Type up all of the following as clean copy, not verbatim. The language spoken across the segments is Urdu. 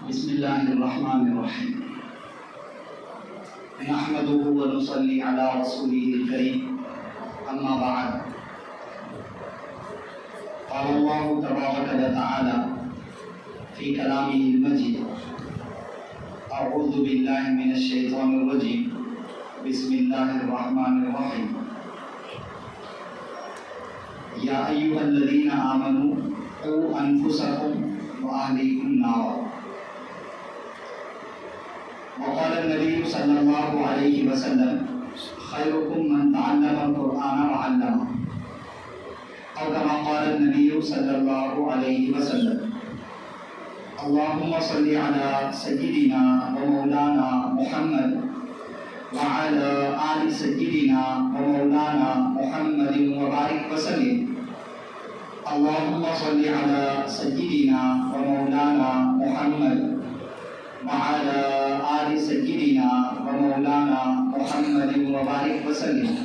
بسم الله الرحمن الرحيم نحمده ونصلي على رسوله الكريم أما بعد قال الله تبارك وتعالى في كلامه المجيد أعوذ بالله من الشيطان الرجيم بسم الله الرحمن الرحيم يا أيها الذين آمنوا قوا أنفسكم وأهليكم نارا وقال النبي صلى الله عليه وسلم خيركم من تعلم القرآن وعلمه أو كما قال النبي صلى الله عليه وسلم اللهم صل على سيدنا ومولانا محمد وعلى آل سيدنا ومولانا محمد وبارك وسلم اللهم صل على سيدنا ومولانا محمد وعلى آل سيدنا ومولانا محمد وبارك وسلم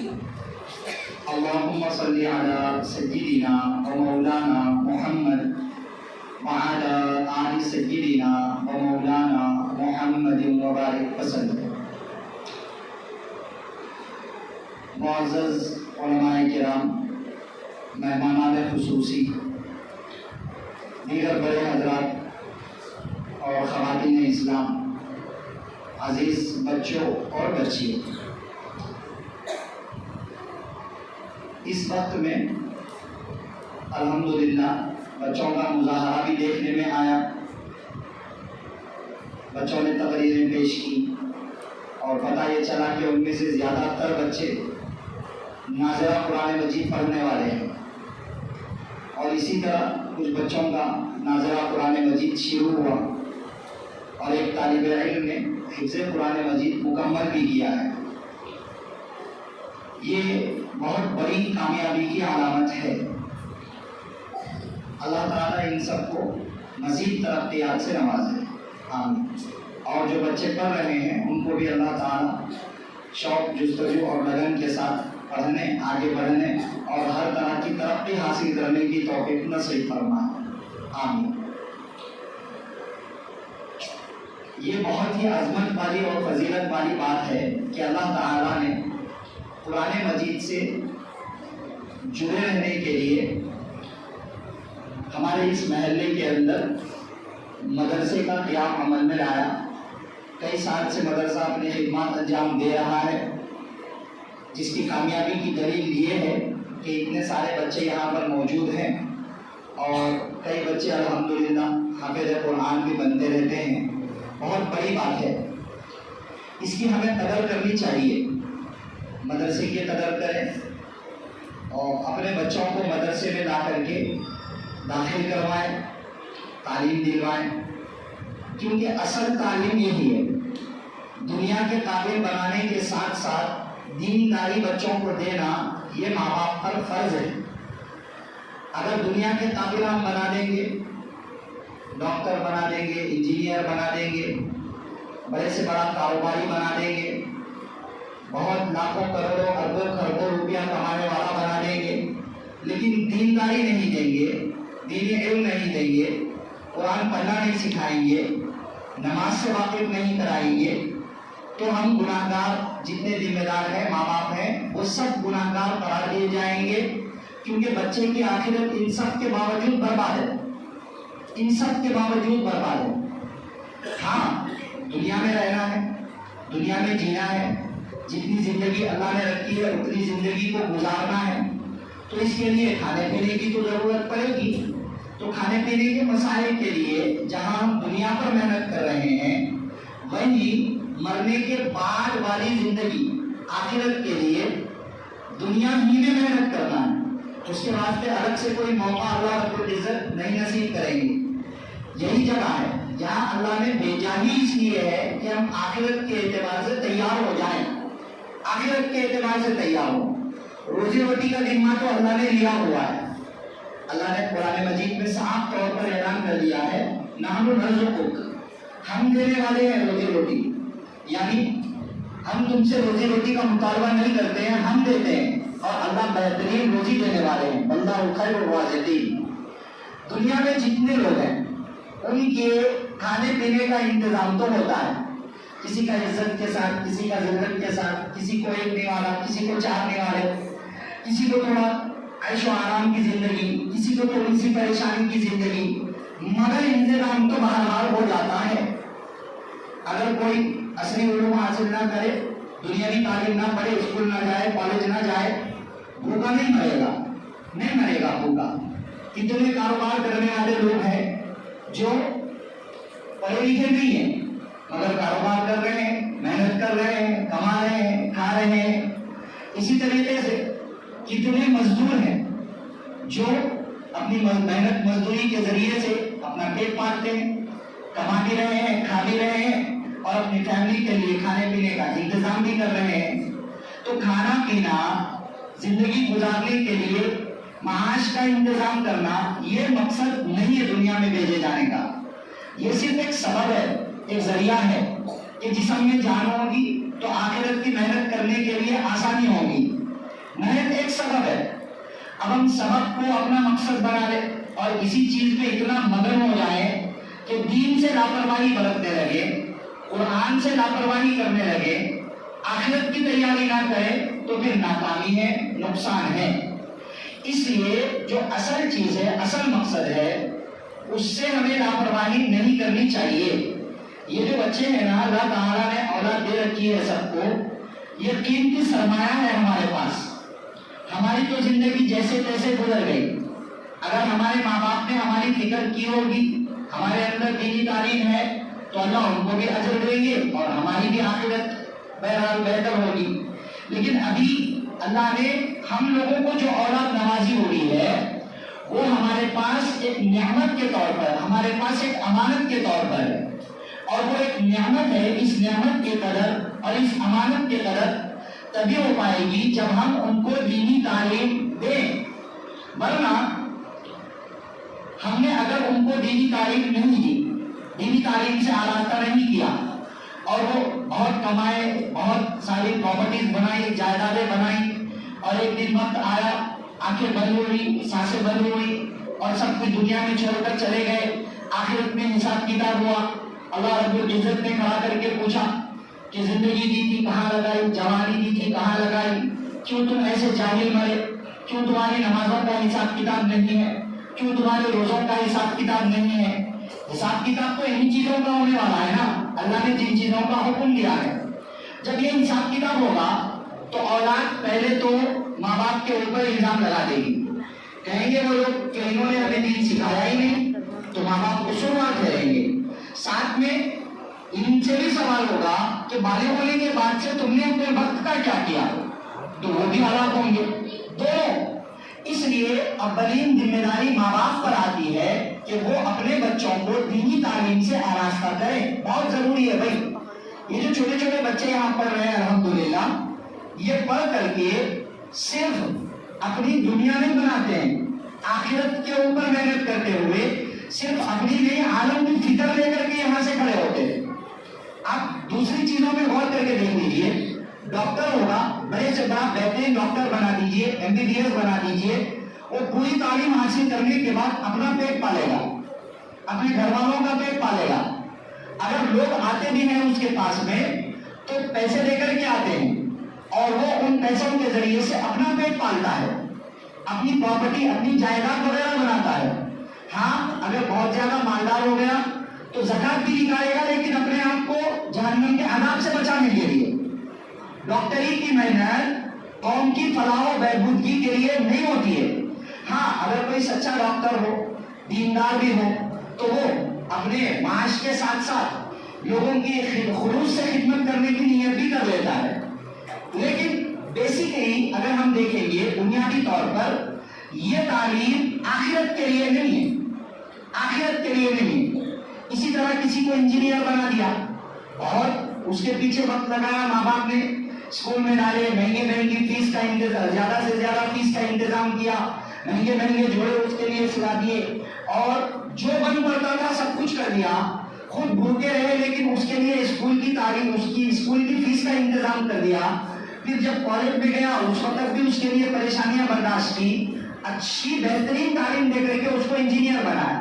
اللهم صل على سيدنا ومولانا محمد وعلى آل سيدنا ومولانا محمد وبارك وسلم. معزز علماء کرام، مہمانان خصوصی، دیگر بڑے حضرات اور خواتین اسلام، عزیز بچوں اور بچیوں، اس وقت میں الحمدللہ بچوں کا مظاہرہ بھی دیکھنے میں آیا. بچوں نے تقریریں پیش کی اور پتہ یہ چلا کہ ان میں سے زیادہ تر بچے ناظرہ قرآن مجید پڑھنے والے ہیں، اور اسی طرح کچھ بچوں کا ناظرہ قرآن مجید شروع ہوا اور ایک طالب علم نے حفظ قرآن مجید مکمل بھی کیا ہے. یہ بہت بڑی کامیابی کی علامت ہے. اللہ تعالیٰ ان سب کو مزید ترقیات سے نوازے، آمین. اور جو بچے پڑھ رہے ہیں ان کو بھی اللہ تعالیٰ شوق، جستجو اور لگن کے ساتھ پڑھنے، آگے بڑھنے اور ہر طرح کی ترقی حاصل کرنے کی توفیق نصیب فرمائے، آمین. یہ بہت ہی عظمت والی اور فضیلت والی بات ہے کہ اللہ تعالیٰ نے قرآن مجید سے جڑے رہنے کے لیے ہمارے اس محلے کے اندر مدرسے کا قیام عمل میں لایا. کئی سال سے مدرسہ اپنی خدمات انجام دے رہا ہے، جس کی کامیابی کی دلیل یہ ہے کہ اتنے سارے بچے یہاں پر موجود ہیں اور کئی بچے الحمدللہ حافظ قرآن بھی بنتے رہتے ہیں. بہت بڑی بات ہے، اس کی ہمیں قدر کرنی چاہیے. مدرسے کی قدر کریں اور اپنے بچوں کو مدرسے میں لا کر کے داخل کروائیں، تعلیم دلوائیں، کیونکہ اصل تعلیم یہی ہے. دنیا کے قابل بنانے کے ساتھ ساتھ دینداری بچوں کو دینا یہ ماں باپ پر فرض ہے. اگر دنیا کے قابل ہم بنا دیں گے، ڈاکٹر بنا دیں گے، انجینئر بنا دیں گے، بڑے سے بڑا کاروباری بنا دیں گے، بہت لاکھوں کروڑوں اربوں خربوں روپیہ کمانے والا بنا دیں گے، لیکن دینداری نہیں دیں گے، دینی علم نہیں دیں گے، قرآن پڑھنا نہیں سکھائیں گے، نماز سے واقف نہیں کرائیں گے، تو ہم گناہ گار جتنے ذمہ دار ہیں، ماں باپ ہیں، وہ سب گناہ گار قرار دیے جائیں گے. کیونکہ بچے کی آخرت ان سب کے باوجود برباد ہے، ان سب کے باوجود برباد ہے. ہاں، دنیا میں رہنا ہے، دنیا میں جینا ہے، جتنی زندگی اللہ نے رکھی ہے اتنی زندگی کو گزارنا ہے، تو اس کے لیے کھانے پینے کی تو ضرورت پڑے گی. تو کھانے پینے کے مسائل کے لیے جہاں ہم دنیا پر محنت کر رہے ہیں، وہیں مرنے کے بعد والی زندگی آخرت کے لیے دنیا ہی میں محنت کرنا ہے. اس کے واسطے الگ سے کوئی موقع اللہ رب العزت نہیں نصیب کریں گے. یہی جگہ ہے جہاں اللہ نے بھیجا ہی اس لیے ہے کہ ہم آخرت کے اعتبار سے تیار ہو جائیں، آخرت کے اعتبار سے تیار ہو. روزی روٹی کا ذمہ تو اللہ نے لیا ہوا ہے. اللہ نے قرآن مجید میں صاف طور پر اعلان کر دیا ہے، نحن نرزقک، ہم دینے والے ہیں روزی روٹی. یعنی ہم تم سے روزی روٹی کا مطالبہ نہیں کرتے ہیں، ہم دیتے ہیں، اور اللہ بہترین روزی دینے والے ہیں. بندہ خیر الرازقین. دنیا میں جتنے لوگ ہیں ان کے کھانے پینے کا انتظام تو ہوتا ہے، کسی کا عزت کے ساتھ، کسی کا ذلت کے ساتھ، کسی کو ایکنے والا، کسی کو چارنے والے، کسی کو تھوڑا عیش و آرام کی زندگی، کسی کو تھوڑی سی پریشانی کی زندگی، مگر انتظام تو بہرحال ہو جاتا ہے۔ اگر کوئی عصری علوم حاصل نہ کرے، دنیاوی تعلیم نہ پڑھے، اسکول نہ جائے، کالج نہ جائے، بھوکا نہیں مرے گا، نہیں مرے گا بھوکا۔ کتنے کاروبار کرنے والے لوگ ہیں جو پڑھے لکھے نہیں ہیں مگر کاروبار کر رہے ہیں، محنت کر رہے ہیں، کما رہے ہیں، کھا رہے ہیں۔ اسی طریقے سے کتنے مزدور ہیں جو اپنی محنت مزدوری کے ذریعے سے اپنا پیٹ پالتے ہیں، کما بھی رہے ہیں، کھا بھی رہے ہیں اور اپنی فیملی کے لیے کھانے پینے کا انتظام بھی کر رہے ہیں۔ تو کھانا پینا، زندگی گزارنے کے لیے معاش کا انتظام کرنا، یہ مقصد نہیں ہے دنیا میں بھیجے جانے کا۔ یہ صرف ایک سبب ہے، ایک ذریعہ ہے کہ جسم میں جان ہوگی تو آخرت کی محنت کرنے کے لیے آسانی ہوگی۔ محنت ایک سبب ہے۔ اب ہم سبب کو اپنا مقصد بنا لیں اور اسی چیز میں اتنا مگن ہو جائے کہ دین سے لاپرواہی برتنے لگے، قرآن سے لاپرواہی کرنے لگے، آخرت کی تیاری نہ کرے، تو پھر ناکامی ہے، نقصان ہے۔ اس لیے جو اصل چیز ہے، اصل مقصد ہے، اس سے ہمیں لاپرواہی نہیں کرنی چاہیے۔ یہ جو بچے ہیں نا، اللہ تعالیٰ نے اولاد دے رکھی ہے سب کو، یہ قیمتی سرمایہ ہے ہمارے پاس۔ ہماری تو زندگی جیسے تیسے گزر گئی، اگر ہمارے ماں باپ نے ہماری فکر کی ہوگی، ہمارے اندر دینی تعلیم ہے، تو اللہ ان کو بھی اجر دیں گے اور ہماری بھی آخرت بہرحال بہتر ہوگی۔ لیکن ابھی اللہ نے ہم لوگوں کو جو اولاد نوازی ہو رہی ہے، وہ ہمارے پاس ایک نعمت کے طور پر، ہمارے پاس ایک امانت کے طور پر ہے، اور وہ ایک نعمت ہے۔ اس نعمت کی قدر اور اس امانت کی قدر تبھی ہو پائے گی جب ہم ان کو دینی تعلیم دیں، ورنہ ہم نے اگر ان کو دینی تعلیم نہیں دی، دینی تعلیم سے آراستہ نہیں کیا، اور وہ بہت کمائے، بہت ساری پراپرٹیز بنائی، جائیدادیں بنائی، اور ایک دن وقت آیا، آنکھیں بند ہوئی، سانسیں بند ہوئی اور سب کچھ دنیا میں چھوڑ کر چلے گئے۔ آخرت میں حساب کتاب ہوا، اللہ رب العزت نے کھڑا کر کے پوچھا کہ زندگی دی تھی کہاں لگائی، جوانی دی تھی کہاں لگائی، کیوں تم ایسے جاہل مرے، کیوں تمہاری نمازوں کا حساب کتاب نہیں ہے، کیوں تمہارے روزوں کا حساب کتاب نہیں ہے۔ حساب کتاب تو انہی چیزوں کا ہونے والا ہے نا، اللہ نے جن چیزوں کا حکم دیا ہے۔ جب یہ حساب کتاب ہوگا تو اولاد پہلے تو ماں باپ کے اوپر الزام لگا دے گی، کہیں گے وہ لوگ کہ انہوں نے ہمیں دین سکھایا ہی نہیں، تو ماں باپ قصوروار ٹھہریں گے۔ ساتھ میں ان سے بھی سوال ہوگا کہ بالغ ہونے کے بعد سے تم نے اپنے وقت کا کیا کیا، تو وہ بھی ہلاک ہوں گے دونوں۔ اس لیے اولین ذمہ داری ماں باپ پر آتی ہے کہ وہ اپنے بچوں کو دینی تعلیم سے آراستہ کریں، بہت ضروری ہے بھائی۔ یہ جو چھوٹے چھوٹے بچے یہاں پڑھ رہے ہیں الحمدللہ، یہ پڑھ کر کے صرف اپنی دنیا نہیں بناتے ہیں، آخرت کے اوپر محنت کرتے ہوئے صرف اپنی نہیں عالم کی فکر لے کر کے یہاں سے کھڑے ہوتے ہیں۔ آپ دوسری چیزوں میں غور کر کے دیکھ لیجیے، ڈاکٹر ہوگا، بڑے سے بڑا بہترین ڈاکٹر بنا دیجیے، MBBS بنا دیجیے، وہ پوری تعلیم حاصل کرنے کے بعد اپنا پیٹ پالے گا، اپنے گھر والوں کا پیٹ پالے گا۔ اگر لوگ آتے بھی ہیں اس کے پاس میں تو پیسے دے کر کے آتے ہیں، اور وہ ان پیسوں کے ذریعے سے اپنا پیٹ پالتا ہے، اپنی پراپرٹی، اپنی جائیداد وغیرہ بناتا ہے۔ ہاں اگر بہت زیادہ مالدار ہو گیا تو زکات بھی نکالے گا، لیکن اپنے آپ کو جہنم کے عذاب سے بچانے کے لیے۔ ڈاکٹری کی محنت قوم کی فلاح و بہبودی کے لیے نہیں ہوتی ہے۔ ہاں اگر کوئی سچا ڈاکٹر ہو، دیندار بھی ہو، تو وہ اپنے معاش کے ساتھ ساتھ لوگوں کی خلوص سے خدمت کرنے کی نیت بھی کر لیتا ہے۔ لیکن بیسیکلی اگر ہم دیکھیں گے بنیادی طور پر یہ تعلیم آخرت کے لیے نہیں ہے، آخرت کے لیے نہیں ہے۔ اسی طرح کسی کو انجینئر بنا دیا اور اس کے پیچھے وقت لگایا، ماں باپ نے اسکول میں ڈالے، مہنگی فیس کا انتظام، زیادہ سے زیادہ فیس کا انتظام کیا، مہنگے جوڑے اس کے لیے سلا دیے، اور جو بن پڑتا تھا سب کچھ کر دیا، خود بھوکے رہے لیکن اس کے لیے اسکول کی تعلیم، اس کی اسکول کی فیس کا انتظام کر دیا۔ پھر جب کالج میں گیا اس وقت بھی اس کے لیے پریشانیاں برداشت کی، اچھی بہترین تعلیم دے کر کے اس کو انجینئر بنایا۔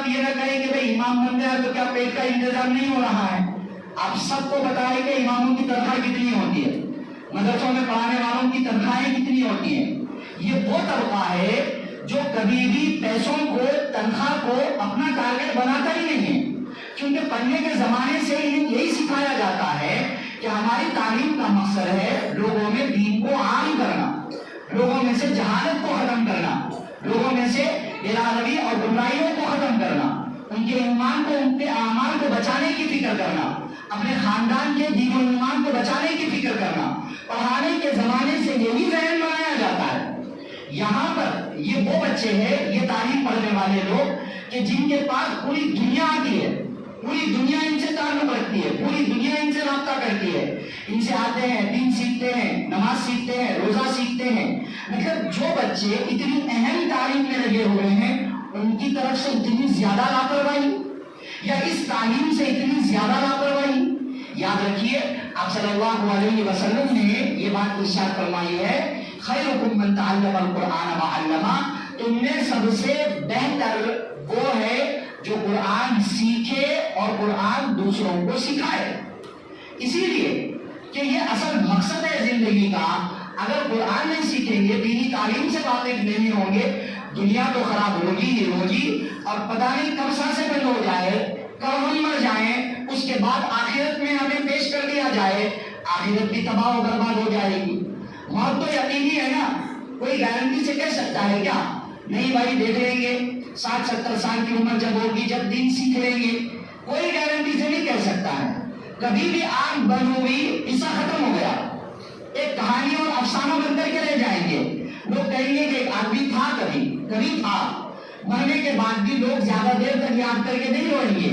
آپ یہ نہ کہیں کہ بھئی امام بن گیا تو کیا پیٹ کا انتظام نہیں ہو رہا ہے. آپ سب کو بتائیں کہ اماموں کی تنخواہ کتنی ہوتی ہے, مدرسوں میں پڑھانے والوں کی تنخواہیں کتنی ہوتی ہیں. یہ وہ طبقہ ہے جو کبھی بھی پیسوں کو, تنخواہ کو اپنا ٹارگٹ بناتا ہی نہیں ہے, کیونکہ پڑھنے کے زمانے سے انہیں یہی سکھایا جاتا ہے کہ ہماری تعلیم کا مقصد ہے لوگوں میں دین کو عام کرنا, لوگوں میں سے جہالت کو ختم کرنا, لوگوں میں سے بےراروی اور گمراہیوں کو ختم کرنا, ان کے ایمان کو, ان کے اعمال کو بچانے کی فکر کرنا, اپنے خاندان کے دین و ایمان کو بچانے کی فکر کرنا. پڑھانے کے زمانے سے یہی ذہن بنایا جاتا ہے. یہاں پر یہ وہ بچے ہیں, یہ تعلیم پڑھنے والے لوگ کہ جن کے پاس پوری دنیا آتی ہے, پوری دنیا ان سے تعلق رکھتی ہے, پوری دنیا ان سے رابطہ کرتی ہے, ان سے آتے ہیں, دین سیکھتے ہیں, نماز سیکھتے ہیں, روزہ سیکھتے ہیں. مطلب جو بچے اتنی اہم تعلیم میں لگے ہوئے ہیں, ان کی طرف سے اتنی زیادہ لاپرواہی یا اس تعلیم سے اتنی زیادہ لاپرواہی. یاد رکھیے آپ صلی اللہ علیہ وسلم نے یہ بات ارشاد فرمائی ہے, خیرکم من تعلم القرآن وعلمہ, تم میں سب سے بہتر وہ ہے جو قرآن سیکھے اور قرآن دوسروں کو سکھائے. اسی لیے کہ یہ اصل مقصد ہے زندگی کا. اگر قرآن نہیں سیکھیں گے, دینی تعلیم سے واقف نہیں ہوں گے, دنیا تو خراب ہوگی ہی ہوگی, اور پتہ نہیں کب سانسیں بند ہو جائے, کب ہم مر جائیں, اس کے بعد آخرت میں ہمیں پیش کر دیا جائے, آخرت بھی تباہ و برباد ہو جائے گی. موت تو یقینی ہے نا, کوئی گارنٹی سے کہہ سکتا ہے کیا؟ نہیں بھائی, دیکھ لیں گے 60-70 سال کی عمر جب ہوگی, جب دین سیکھ لیں گے, کوئی گارنٹی سے نہیں کہہ سکتا ہے. کبھی بھی آنکھ بند ہوئی, قصہ ختم ہو گیا, ایک کہانی اور افسانہ بن کر کے رہ جائیں گے. لوگ کہیں گے کہ ایک آدمی تھا, کبھی تھا. مرنے کے بعد بھی لوگ زیادہ دیر تک یاد کر کے نہیں روئیں گے.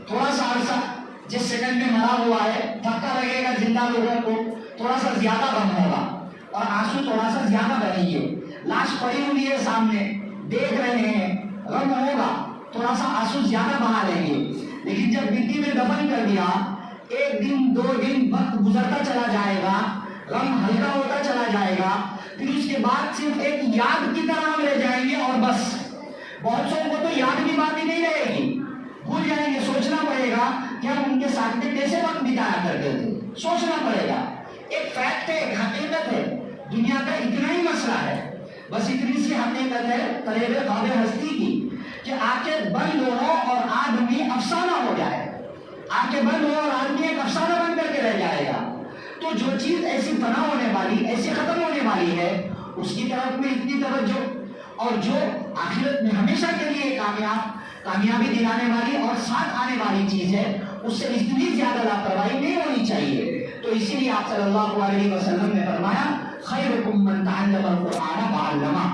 تھوڑا سا عرصہ, جس سیکنڈ میں مرا ہوا ہے, دھکا لگے گا زندہ لوگوں کو, تھوڑا سا زیادہ غم ہوگا اور آنسو تھوڑا سا زیادہ بہیں گے. لاش پڑی ہوئی ہے سامنے, دیکھ رہے ہیں, غم ہوگا, تھوڑا سا آنسو زیادہ بہا لیں گے. لیکن جب مٹی میں دفن کر دیا, 1 دن 2 دن وقت گزرتا چلا جائے گا, غم ہلکا ہوتا چلا جائے گا, پھر اس کے بعد صرف ایک یاد کی طرح ہم رہ جائیں گے اور بس. بہت سو کو تو یاد بھی باقی نہیں رہے گی, بھول جائیں گے. سوچنا پڑے گا کہ ہم ان کے ساتھ میں کیسے وقت بتایا کرتے تھے, سوچنا پڑے گا. ایک فیکٹ ہے, ایک حقیقت ہے, دنیا کا اتنا ہی مسئلہ ہے, بس اتنی سی حقیقت ہے طریب خواب ہستی کی کہ آنکھیں بند ہو اور آدمی افسانہ ہو جائے, آنکھیں بند ہو اور آدمی ایک افسانہ بن کر کے رہ جائے گا. تو جو چیز ایسی فنا ہونے والی, ایسی ختم ہونے والی ہے, اس کی طرف میں اتنی توجہ, اور جو آخرت میں ہمیشہ کے لیے کامیابی دلانے والی اور ساتھ آنے والی چیز ہے, اس سے اتنی زیادہ لاپرواہی نہیں ہونی چاہیے. تو اسی لیے آپ صلی اللہ علیہ وسلم نے فرمایا خیرکم من تعلم القرآن وعلمہ.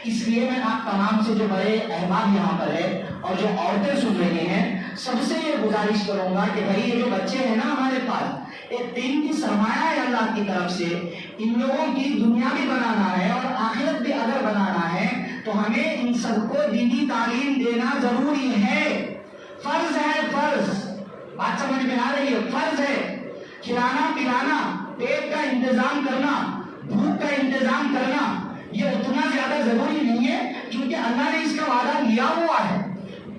اس لیے میں آپ تمام سے جو بڑے احباب یہاں پر ہے اور جو عورتیں سن رہی ہیں, سب سے یہ گزارش کروں گا کہ بھائی یہ جو بچے ہیں نا ہمارے پاس, ایک دین کی سرمایہ ہے اللہ کی طرف سے. ان لوگوں کی دنیا بھی بنانا ہے اور آخرت بھی اگر بنانا ہے تو ہمیں ان سب کو دینی تعلیم دینا ضروری ہے, فرض ہے, فرض. بات سمجھ میں آ رہی ہے؟ فرض ہے. کھلانا پلانا, پیٹ کا انتظام کرنا, بھوک کا انتظام کرنا, یہ اتنا زیادہ ضروری نہیں ہے, کیونکہ اللہ نے اس کا وعدہ لیا ہوا ہے.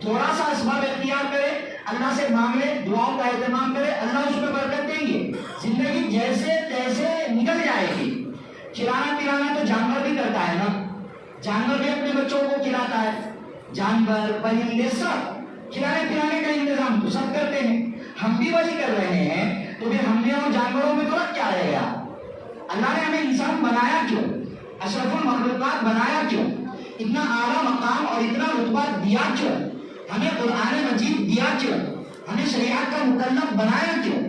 تھوڑا سا اسباب اختیار کرے, اللہ سے مانگ لے, دعاؤں کا اہتمام کرے, اللہ اس میں برکت دیں گے, زندگی جیسے تیسے نکل جائے گی. کھلانا پلانا تو جانور بھی کرتا ہے نا, جانور بھی اپنے بچوں کو کھلاتا ہے, جانور پرندے سب کھلانے پلانے کا انتظام تو سب کرتے ہیں. ہم بھی وہی کر رہے ہیں, تو پھر ہم نے اور جانوروں میں فرق کیا رہے گا؟ اللہ نے ہمیں انسان بنایا کیوں, اشرف المخلوقات بنایا کیوں, اتنا اعلیٰ مقام اور اتنا رتبہ دیا کیوں, ہمیں قرآن مجید دیا کیوں, ہمیں شریعت کا مکلف بنایا کیوں؟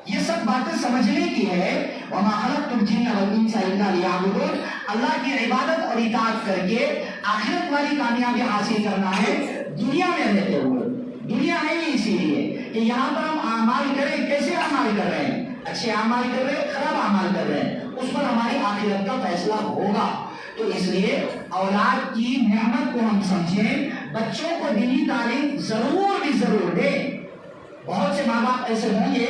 یہ سب باتیں سمجھنے کی ہے. وما خلقت الجن والانس الا لیعبدون, اللہ کی عبادت اور اطاعت کر کے آخرت والی کامیابی حاصل کرنا ہے دنیا میں رہتے ہوئے. دنیا ہے ہی اسی لیے کہ یہاں پر ہم اعمال کریں. کیسے اعمال کر رہے ہیں؟ اچھے اعمال کر رہے ہیں, خراب اعمال کر رہے ہیں, اس پر ہماری آخرت کا فیصلہ ہوگا. تو اس لیے اولاد کی نعمت کو ہم سمجھیں, بچوں کو دینی تعلیم ضرور بھی ضرور دیں. بہت سے ماں باپ ایسے ہوں گے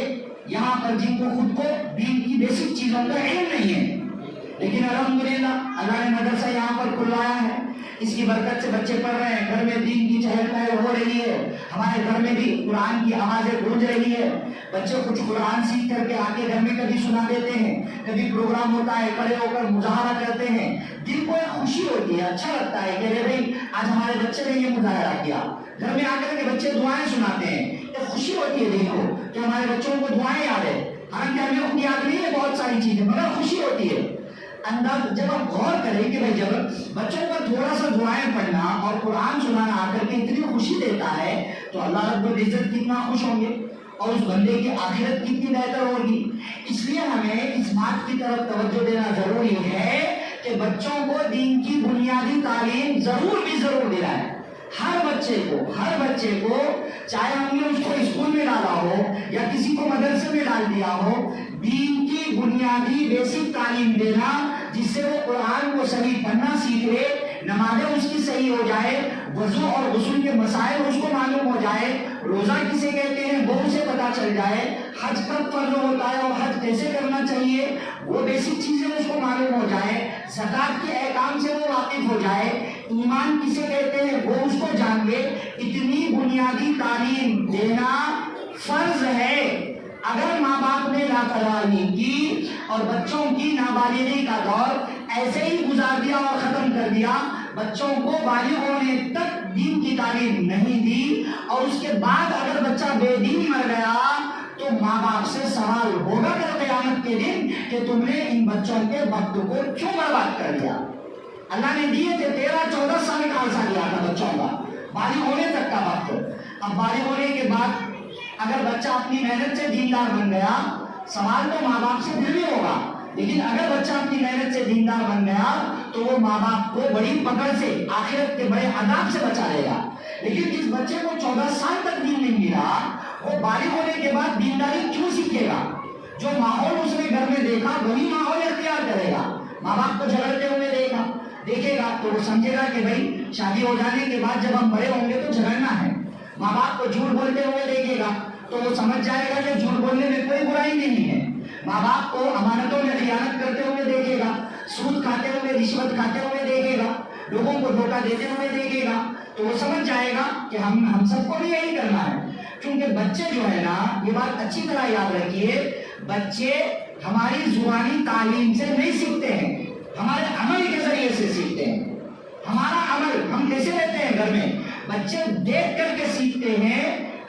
یہاں پر جن کو خود کو دین کی بیسک چیزوں کا علم نہیں ہے, لیکن الحمدللہ اللہ نے مدرسہ یہاں پر کھلوایا ہے, اس کی برکت سے بچے پڑھ رہے ہیں، گھر میں دین کی چہل پہل ہو رہی ہے، ہمارے گھر میں بھی قرآن کی آوازیں گونج رہی ہے، بچے کچھ قرآن سیکھ کر کے آکے گھر میں کبھی سنا دیتے ہیں، کبھی پروگرام ہوتا ہے کھڑے ہو کر مظاہرہ کرتے ہیں، دل کو ایک خوشی ہوتی ہے، اچھا لگتا ہے کہ بھائی آج ہمارے بچے نے یہ مظاہرہ کیا۔ گھر میں آ کر کے بچے دعائیں سناتے ہیں، ایک خوشی ہوتی ہے دل کو کہ ہمارے بچوں کو دعائیں یاد ہے، حالانکہ ہمیں خود یاد نہیں ہے بہت ساری چیزیں، مگر خوشی ہوتی ہے۔ انداز جب آپ غور کریں کہ بھائی جب بچوں کا تھوڑا سا دعائیں پڑھنا اور قرآن سنانا آ کر کے اتنی خوشی دیتا ہے تو اللہ رب العزت کتنا خوش ہوں گے اور اس بندے کی آخرت کتنی بہتر ہوگی۔ اس لیے ہمیں اس بات کی طرف توجہ دینا ضروری ہے کہ بچوں کو دین کی بنیادی تعلیم ضرور دلائیں۔ ہر بچے کو چاہے ہم نے اس کو اسکول میں ڈالا ہو یا کسی کو مدرسے میں ڈال دیا ہو، دین کی بنیادی بیسک تعلیم دینا، جس سے وہ قرآن کو صحیح پڑھنا سیکھ لے، نمازیں اس کی صحیح ہو جائے، وضو اور غسل کے مسائل اس کو معلوم ہو جائے، روزہ کسے کہتے ہیں وہ اسے پتا چل جائے، حج کب فرض ہوتا ہے اور حج کیسے کرنا چاہیے وہ بیسک چیزیں اس کو معلوم ہو جائے، زکوٰۃ کے احکام سے وہ واقف ہو جائے، ایمان کسے کہتے ہیں وہ اس کو جان لے۔ اتنی بنیادی تعلیم دینا فرض ہے۔ اگر ماں باپ نے لاپرواہی کی اور بچوں کی نابالغی کا دور ایسے ہی گزار دیا اور ختم کر دیا، بچوں کو بالغ ہونے تک دین کی تعلیم نہیں دی اور اس کے بعد اگر بچہ بے دین مر گیا تو ماں باپ سے سوال ہوگا کل قیامت کے دن کہ تم نے ان بچوں کے وقت کو کیوں برباد کر دیا۔ اللہ نے دیے تھے 13-14 سال کا عرصہ دیا تھا بچوں کا بالغ ہونے تک کا وقت۔ اب بالغ ہونے کے بعد اگر بچہ اپنی محنت سے دیندار بن گیا، سوال تو ماں باپ سے پھر بھی ہوگا، لیکن اگر بچہ اپنی محنت سے دیندار بن گیا تو وہ ماں باپ کو بڑی پکڑ سے آخرت کے بڑے عذاب سے بچا لے گا۔ لیکن جس بچے کو 14 سال تک دین نہیں ملا، وہ بالغ ہونے کے بعد دینداری کیوں سیکھے گا؟ جو ماحول اس نے گھر میں دیکھا وہی ماحول اختیار کرے گا۔ ماں باپ کو جھگڑتے ہوئے دیکھے گا تو وہ سمجھے گا کہ بھائی شادی ہو جانے کے بعد جب ہم بڑے ہوں گے تو جھگڑنا ہے۔ ماں باپ کو جھوٹ بولتے ہوئے دیکھے گا تو وہ سمجھ جائے گا کہ جھوٹ بولنے میں کوئی برائی نہیں ہے۔ ماں باپ کو امانتوں میں خیانت کرتے ہوئے دیکھے گا، سود کھاتے ہوئے، رشوت کھاتے ہوئے دیکھے گا، لوگوں کو دھوکہ دیتے ہوئے دیکھے گا تو وہ سمجھ جائے گا کہ ہم سب کو بھی یہی کرنا ہے۔ کیونکہ بچے جو ہے نا، یہ بات اچھی طرح یاد رکھیے، بچے ہماری زبانی تعلیم سے نہیں سیکھتے ہیں، ہمارے عمل کے ذریعے سے سیکھتے ہیں۔ ہمارا عمل، ہم کیسے رہتے ہیں گھر میں، بچے دیکھ کر کے سیکھتے ہیں۔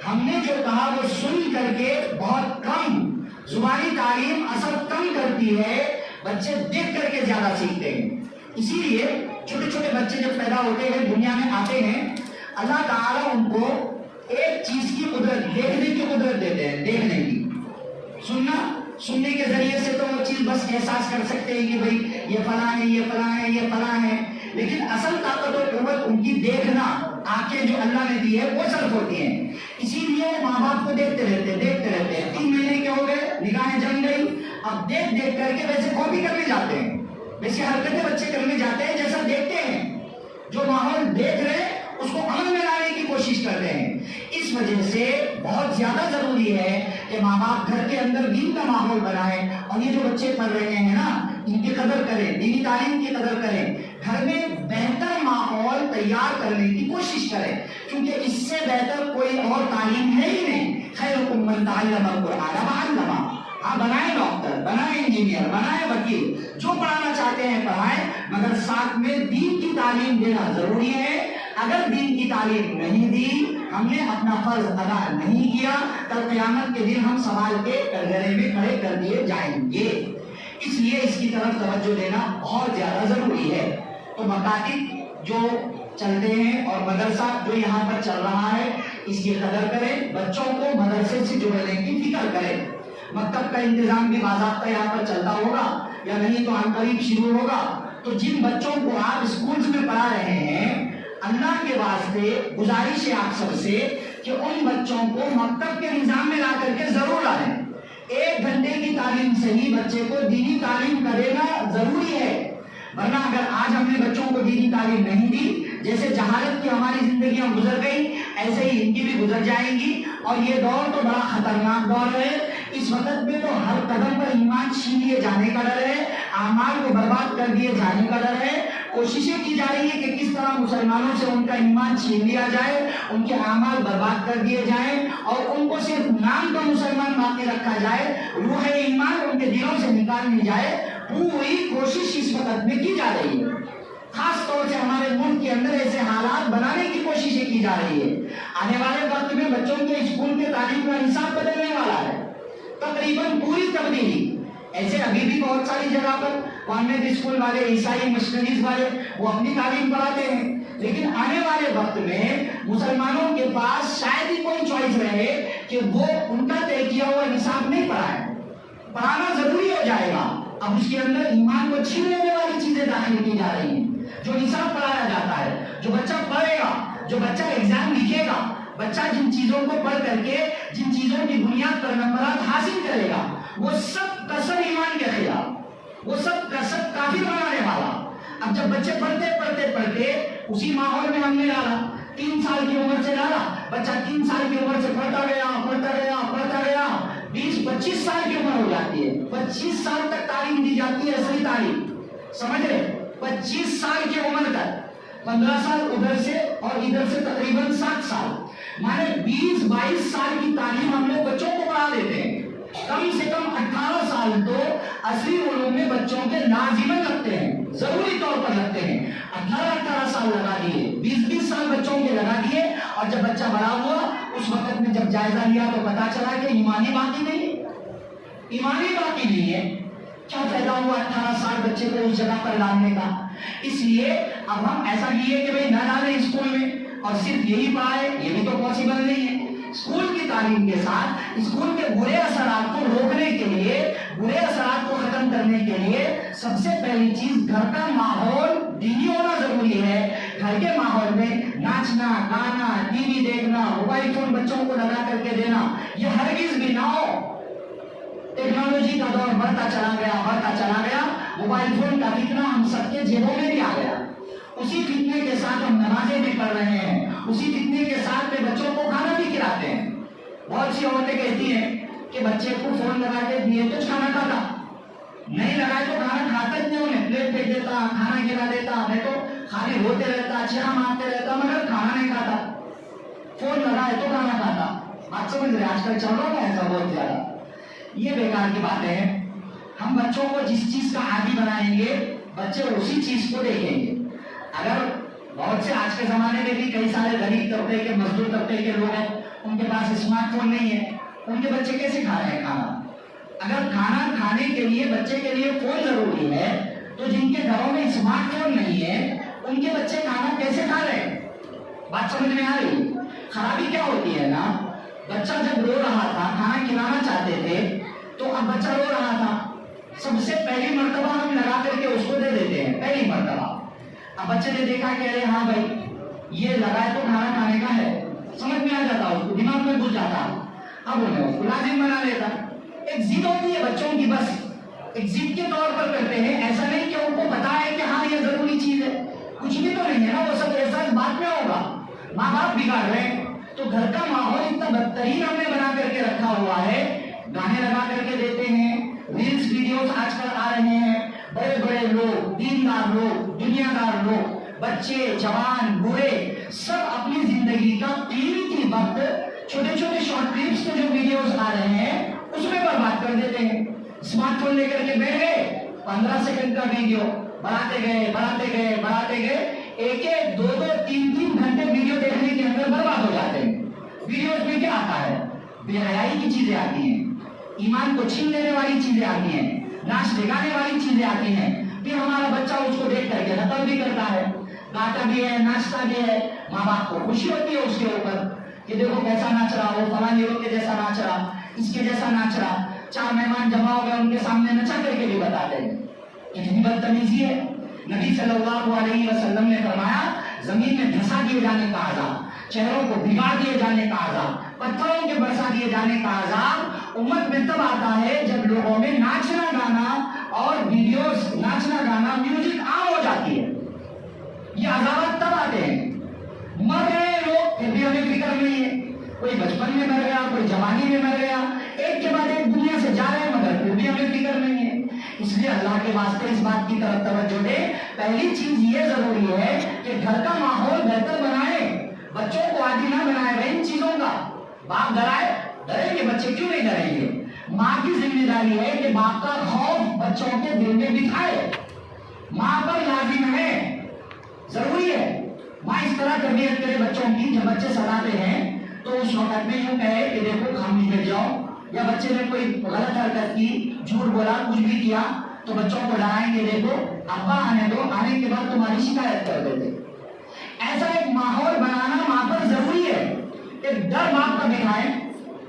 ہم نے جو کہا وہ سن کر کے بہت کم، زبانی تعلیم اثر کم کرتی ہے، بچے دیکھ کر کے زیادہ سیکھتے ہیں۔ اسی لیے چھوٹے چھوٹے بچے جب پیدا ہوتے ہیں، دنیا میں آتے ہیں، اللہ تعالیٰ ان کو ایک چیز کی قدرت، دیکھنے کی قدرت دیتے ہیں، دیکھنے کی۔ سننے کے ذریعے سے تو وہ چیز بس احساس کر سکتے ہیں کہ بھائی یہ فلاں ہے، یہ فلاں ہے، یہ فلاں ہے، لیکن اصل طاقت و قوت ان کی دیکھنا، آنکھیں جو اللہ نے دی ہے وہ صرف ہوتی ہیں۔ اسی لیے وہ ماں باپ کو دیکھتے رہتے ہیں۔ 3 مہینے کے ہو گئے، نگاہیں جم گئی، اب دیکھ کر کے ویسے کاپی کرنے جاتے ہیں، ویسے حرکتیں بچے کرنے جاتے ہیں جیسا دیکھتے ہیں۔ جو ماحول دیکھ رہے ہیں اس کو عمل میں لانے کی کوشش کرتے ہیں۔ اس وجہ سے بہت زیادہ ضروری ہے کہ ماں باپ گھر کے اندر دین کا ماحول بنائیں، اور یہ جو بچے پڑھ رہے ہیں نا، ان کی قدر کریں، دینی تعلیم کی قدر کریں، گھر میں بہتر ماحول تیار کرنے کی کوشش کریں، کیونکہ اس سے بہتر کوئی اور تعلیم ہے ہی نہیں۔ خیرکم من تعلم القرآن وعلمہ۔ آپ بنائیں ڈاکٹر، بنائیں انجینئر، بنائیں وکیل، جو پڑھانا چاہتے ہیں پڑھائیں، مگر ساتھ میں دین کی تعلیم دینا ضروری ہے۔ اگر دین کی تعلیم نہیں دی، ہم نے اپنا فرض ادا نہیں کیا، کل قیامت کے دن ہم سوال کے کٹگرے میں کھڑے کر دیے جائیں گے۔ اس لیے اس کی طرف توجہ دینا بہت زیادہ ضروری ہے۔ تو مکاتب جو چلتے ہیں اور مدرسہ جو یہاں پر چل رہا ہے، اس کی قدر کریں، بچوں کو مدرسے سے جوڑنے کی فکر کریں۔ مکتب کا انتظام بھی باضابطہ یہاں پر چلتا ہوگا یا نہیں تو عن قریب شروع ہوگا۔ تو جن بچوں کو آپ اسکولز میں پڑھا رہے ہیں، اللہ کے واسطے گزارش ہے آپ سب سے کہ ان بچوں کو مکتب کے نظام میں لا کر کے ضرور لائیں۔ 1 گھنٹے کی تعلیم سے ہی بچے کو دینی تعلیم کا دینا ضروری ہے، ورنہ اگر آج ہم نے بچوں کو دینی تعلیم نہیں دی، جیسے جہالت کی ہماری زندگیاں گزر گئی، ایسے ہی ان کی بھی گزر جائیں گی۔ اور یہ دور تو بڑا خطرناک دور ہے۔ اس وقت میں تو ہر قدم پر ایمان چھین لیے جانے کا ڈر ہے، اعمال کو برباد کر دیے جانے کا ڈر ہے، کوششیں کی جا رہی ہے کہ کس طرح مسلمانوں سے ان کا ایمان چھین لیا جائے، ان کے اعمال برباد کر دیے جائیں اور ان کو صرف نام کا مسلمان باقی رکھا جائے، روح ایمان ان کے دلوں سے نکال لی جائے۔ پوری کوشش اس وقت میں کی جا رہی ہے، خاص طور سے ہمارے ملک کے اندر ایسے حالات بنانے کی کوششیں کی جا رہی ہے۔ آنے والے وقت میں بچوں کے اسکول کے تعلیم کا نصاب بدلنے والا ہے، تقریباً پوری تبدیلی۔ ایسے ابھی بھی بہت ساری جگہ پر کانوینٹ اسکول والے، عیسائی مشنریز والے وہ اپنی تعلیم پڑھاتے ہیں، لیکن آنے والے وقت میں مسلمانوں کے پاس شاید ہی کوئی چوائس رہے کہ وہ ان کا طے کیا ہوا نصاب نہیں پڑھائے۔ پڑھانا ضروری ہو جائے گا، اب اس کے اندر ایمان کو چھین لینے والی چیزیں داخل کی جا رہی ہیں۔ جو نصاب پڑھایا جاتا ہے، جو بچہ پڑھے گا، جو بچہ ایگزام لکھے گا، بچہ جن چیزوں کو پڑھ کر کے جن چیزوں کی بنیاد پر نمبرات حاصل کرے گا، وہ سب کا سب ایمان کے خلاف، وہ سب کا سب کافر بنانے والا۔ اب جب بچے پڑھتے اسی ماحول میں ہم نے ڈالا، 3 سال کی عمر سے ڈالا، بچہ 3 سال کی عمر سے پڑھتا گیا، 20-25 سال کی عمر ہو جاتی ہے، 25 سال تک تعلیم دی جاتی ہے، اصلی تعلیم، سمجھ رہے؟ 25 سال کی عمر تک، 15 سال ادھر سے اور ادھر سے تقریباً 7 سال، مانے 20-22 سال کی تعلیم ہم لوگ بچوں کو پڑھا دیتے ہیں۔ کم سے کم 18 سال تو اصلی علوم میں بچوں کے لازماً لگتے ہیں، ضروری طور پر لگتے ہیں۔ 18 سال لگا دیے، 20 سال بچوں کے لگا دیے، اور جب بچہ بڑا ہوا اس وقت میں جب جائزہ لیا تو پتا چلا کہ ایمانی باقی نہیں ہے۔ کیا فائدہ ہوا 18 سال بچے کو اس جگہ پر ڈالنے کا؟ اس لیے اب ہم ایسا لیے کہ بھئی نہ ڈالیں اسکول میں اور صرف یہی پڑھائے، یہ بھی تو پاسبل نہیں ہے۔ اسکول کی تعلیم کے ساتھ اسکول کے برے اثرات کو روکنے کے لیے، برے اثرات کو ختم کرنے کے لیے سب سے پہلی چیز گھر کا ماحول دینی ہونا ضروری ہے۔ گھر کے ماحول میں ناچنا، گانا، ٹی وی دیکھنا، موبائل فون بچوں کو لگا کر کے دینا، یہ ہرگز بھی نہ ہو۔ ٹیکنالوجی کا دور بڑھتا چلا گیا، موبائل فون کا فتنہ ہم سب کے جیبوں میں بھی آ گیا، اسی فتنے کے ساتھ ہم نمازیں بھی پڑھ رہے ہیں، اسی فتنے کے ساتھ میں بچوں کو کھانا بھی کھلاتے ہیں۔ بہت سی عورتیں کہتی ہیں کہ بچے کو فون لگا کے دیے تو کھانا کھاتا، نہیں لگائے تو کھانا کھاتا ہی نہیں، انہیں پلیٹ پھینک دیتا، کھانا گرا دیتا، نہیں تو خالی روتے رہتا، چیخا مارتے رہتا، مگر کھانا نہیں کھاتا۔ فون لگائے تو کھانا کھاتا۔ بات سمجھ رہے؟ آج کل چل رہا ہے ایسا بہت زیادہ۔ یہ بیکار کی باتیں ہیں۔ ہم بچوں کو جس چیز کا عادی بنائیں گے، بچے اسی چیز کو دیکھیں گے۔ اگر بہت سے آج کے زمانے میں بھی کئی سارے غریب طبقے کے، مزدور طبقے کے لوگ ہیں، ان کے پاس اسمارٹ فون نہیں ہے، ان کے بچے کیسے کھا رہے ہیں کھانا؟ اگر کھانا کھانے کے لیے بچے کے لیے فون ضروری ہے، تو جن کے گھروں میں اسمارٹ فون نہیں ہے ان کے بچے کھانا کیسے کھا رہے ہیں؟ بات سمجھ میں آ رہی؟ خرابی کیا ہوتی ہے نا، بچہ جب رو رہا تھا، کھانا کھلانا چاہتے تھے، تو اب بچہ رو رہا تھا، سب سے پہلی مرتبہ ہم لگا کر کے اس کو دے دیتے ہیں، پہلی مرتبہ۔ اب بچے نے دیکھا کہ ارے ہاں بھائی یہ لگائے تو کھانا کھانے کا ہے، سمجھ میں آ جاتا، اس کو دماغ میں گھس جاتا، اب انہیں اس کو لازم بنا لیتا۔ ایک ضد ہوتی ہے بچوں کی، بس ایک ضد کے طور پر کرتے ہیں، ایسا نہیں کہ ان کو پتا ہے کہ ہاں یہ ضروری چیز ہے، کچھ بھی تو نہیں ہے نا، وہ سب احساس بعد میں ہوگا۔ ماں باپ بگاڑ رہے ہیں، تو گھر کا ماحول اتنا بدترین ہم نے بنا کر کے رکھا ہوا ہے، گانے لگا کر کے دیتے ہیں، ریلز ویڈیوز آج کل آ رہے ہیں، بڑے بڑے لوگ، دیندار لوگ، دنیا دار لوگ، بچے، جوان، بوڑھے، سب اپنی زندگی کا قیمتی وقت چھوٹے چھوٹے شارٹ کلپس کے جو ویڈیوز آ رہے ہیں اس میں برباد کر دیتے ہیں۔ اسمارٹ فون لے کر کے بیٹھ گئے، 15 سیکنڈ کا ویڈیو بڑھاتے گئے، ایک 2-3 گھنٹے ویڈیو دیکھنے کے اندر برباد ہو جاتے ہیں۔ ویڈیوز میں کیا آتا ہے؟ بے حیائی کی چیزیں آتی ہیں، ایمان کو چھین لینے والی چیزیں آتی ہیں، ناچ دکھانے والی چیزیں آتی ہیں، پھر ہمارا بچہ اس کو دیکھ کر کے نقل بھی کرتا ہے، گاتا بھی ہے، ناچتا بھی ہے، ماں باپ کو خوشی ہوتی ہے اس کے اوپر کہ دیکھو کیسا ناچ رہا، وہ فلاں ہیرو کے جیسا ناچ رہا، اس کے جیسا ناچ رہا۔ 4 مہمان جمع ہو گئے، ان کے سامنے نچا کر کے بھی بتاتے ہیں۔ اتنی بدتمیزی ہے۔ نبی صلی اللہ علیہ وسلم نے فرمایا زمین میں دھسا دیے جانے کا عذاب، چہروں کو بگاڑ دیے جانے کا عذاب، پتھروں کے برسا دیے جانے کا عذاب امت میں تب آتا ہے جب لوگوں میں ناچنا گانا اور ویڈیوز، ناچنا گانا، میوزک عام ہو جاتی ہے۔ یہ عذابات تب آتے ہیں۔ مر رہے ہیں لوگ پھر بھی ہمیں فکر نہیں ہے، کوئی بچپن میں مر گیا، کوئی جوانی میں مر گیا، ایک کے بعد ایک دنیا سے جا رہے ہیں مگر پھر بھی ہمیں فکر نہیں ہے۔ اس لیے اللہ کے واسطے اس بات کی طرف توجہ دے. پہلی چیز یہ ضروری ہے کہ گھر کا ماحول بہتر بنائے, بچوں کو عادی نہ بنائے ان چیزوں کا. باپ ڈریں گے بچے, کیوں نہیں ڈریں گے؟ ماں کی ذمہ داری ہے کہ باپ کا خوف بچوں کے دل میں بٹھائے. ماں پر لازم ہے, ضروری ہے ماں اس طرح تربیت کرے بچوں کی. جب بچے سلاتے ہیں تو اس وقت میں یوں کہے کہ دیکھو خاموش بیٹھ جاؤ, یا بچے نے کوئی غلط حرکت کی, جھوٹ بولا, کچھ بھی کیا تو بچوں کو ڈرائیں گے, دیکھو ابا آنے دو, آنے کے بعد تمہاری شکایت کر دیتے. ایسا ایک ماحول بنانا ماں پر ضروری ہے. ایک ڈر باپ کا دکھائیں,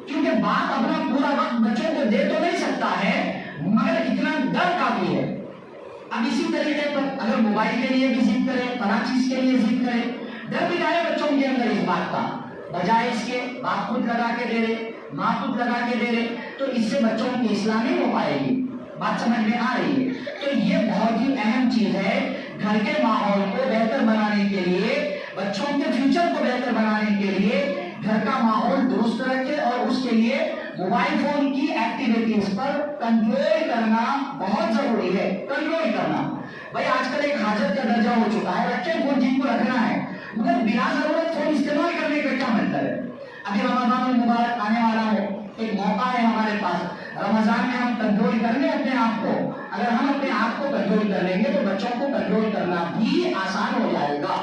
کیونکہ باپ اپنا پورا وقت بچوں کو دے تو نہیں سکتا ہے, مگر اتنا ڈر کافی ہے. اب اسی طریقے پر اگر موبائل کے لیے بھی ضد کرے, طرح چیز کے لیے ضد کرے, ڈر بھی ڈالے بچوں کے اندر اس بات کا, بجائے اس کے باپ خود لگا کے دے رہے, ماں خود لگا کے دے رہے, تو اس سے بچوں کی اصلاح نہیں ہو پائے گی. بات سمجھ میں آ رہی ہے؟ تو یہ بہت ہی اہم چیز ہے. گھر کے ماحول کو بہتر بنانے کے لیے, بچوں کے فیوچر کو بہتر بنانے کے لیے گھر کا ماحول درست رکھے, اور اس کے لیے موبائل فون کی ایکٹیویٹیز پر کنٹرول کرنا بہت ضروری ہے. کنٹرول کرنا بھائی آج کل ایک حاجت کا درجہ ہو چکا ہے. رکھے فون جن کو رکھنا ہے, مگر بلا ضرورت فون استعمال کرنے کا کیا مطلب ہے؟ ابھی رمضان المبارک آنے والا ہے, ایک موقع ہے ہمارے پاس. رمضان میں ہم کنٹرول کر لیں اپنے آپ کو. اگر ہم اپنے آپ کو کنٹرول کر لیں گے تو بچوں کو کنٹرول کرنا بھی آسان ہو جائے گا.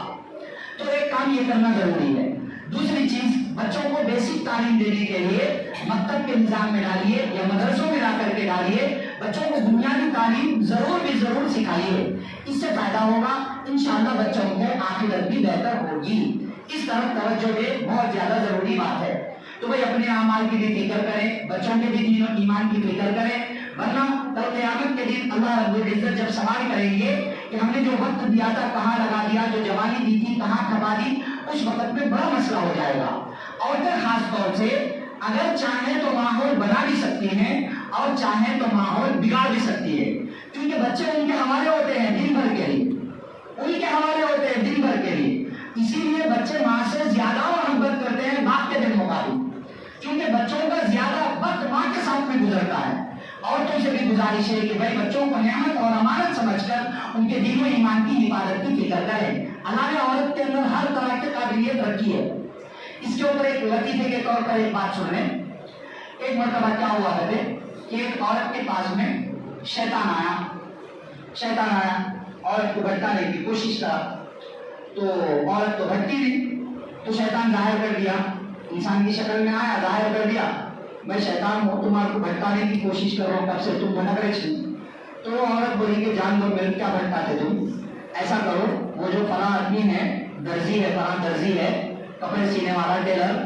تو ایک کام یہ کرنا ضروری ہے. دوسری چیز, بچوں کو بیسک تعلیم دینے کے لیے مکتب کے نظام میں ڈالیے یا مدرسوں میں لا کر کے ڈالیے. بچوں کو بنیادی تعلیم ضرور سکھائیے. اس سے فائدہ ہوگا انشاءاللہ, بچوں کو آخرت بھی بہتر ہوگی. اس طرف توجہ دے, بہت زیادہ ضروری بات ہے. تو بھائی اپنے اعمال کی بھی فکر کریں, بچوں کے بھی دین و ایمان کی فکر کریں, ورنہ کل قیامت کے دن اللہ رب العزت جب سوال کریں گے کہ ہم نے جو وقت دیا تھا کہاں لگا دیا, جو جوانی دی تھی کہاں کھپا دی, اس وقت میں بڑا مسئلہ ہو جائے گا. عورتیں خاص طور سے اگر چاہیں تو ماحول بنا بھی سکتی ہیں اور چاہیں تو ماحول بگاڑ بھی سکتی ہے, کیونکہ بچے ان کے حوالے ہوتے ہیں دن بھر کے لیے, ان کے حوالے ہوتے ہیں دن بھر کے لیے. اسی لیے بچے ماں سے زیادہ محبت کرتے ہیں باپ کے دن مقابل, کیونکہ بچوں کا زیادہ وقت ماں کے ساتھ میں گزرتا ہے. عورتوں سے بھی گزارش ہے کہ بھائی بچوں کو نعمت اور امانت سمجھ کر ان کے دین و ایمان کی حفاظت کی فکر کریں. اللہ نے عورت کے اندر ہر طرح کی قابلیت رکھی ہے. اس کے اوپر ایک لطیفے کے طور پر ایک بات سن لیں. ایک مرتبہ کیا ہوا کرتے کہ ایک عورت کے پاس میں شیطان آیا, عورت کو بھٹکانے کی کوشش کرا, تو عورت تو بھٹکی نہیں, تو شیطان ظاہر کر دیا, انسان کی شکل میں آیا, ظاہر کر دیا میں شیطان ہوں, تمہارے کو بھٹکانے کی کوشش کر رہا ہوں, کب سے تم بھٹک رہے تھے. تو وہ عورت بولی کہ جان دو میرے کیا بھٹکاتے تم, ایسا کرو وہ جو فلاں آدمی ہے درزی ہے, فلاں درزی ہے کپڑے سینے والا ٹیلر,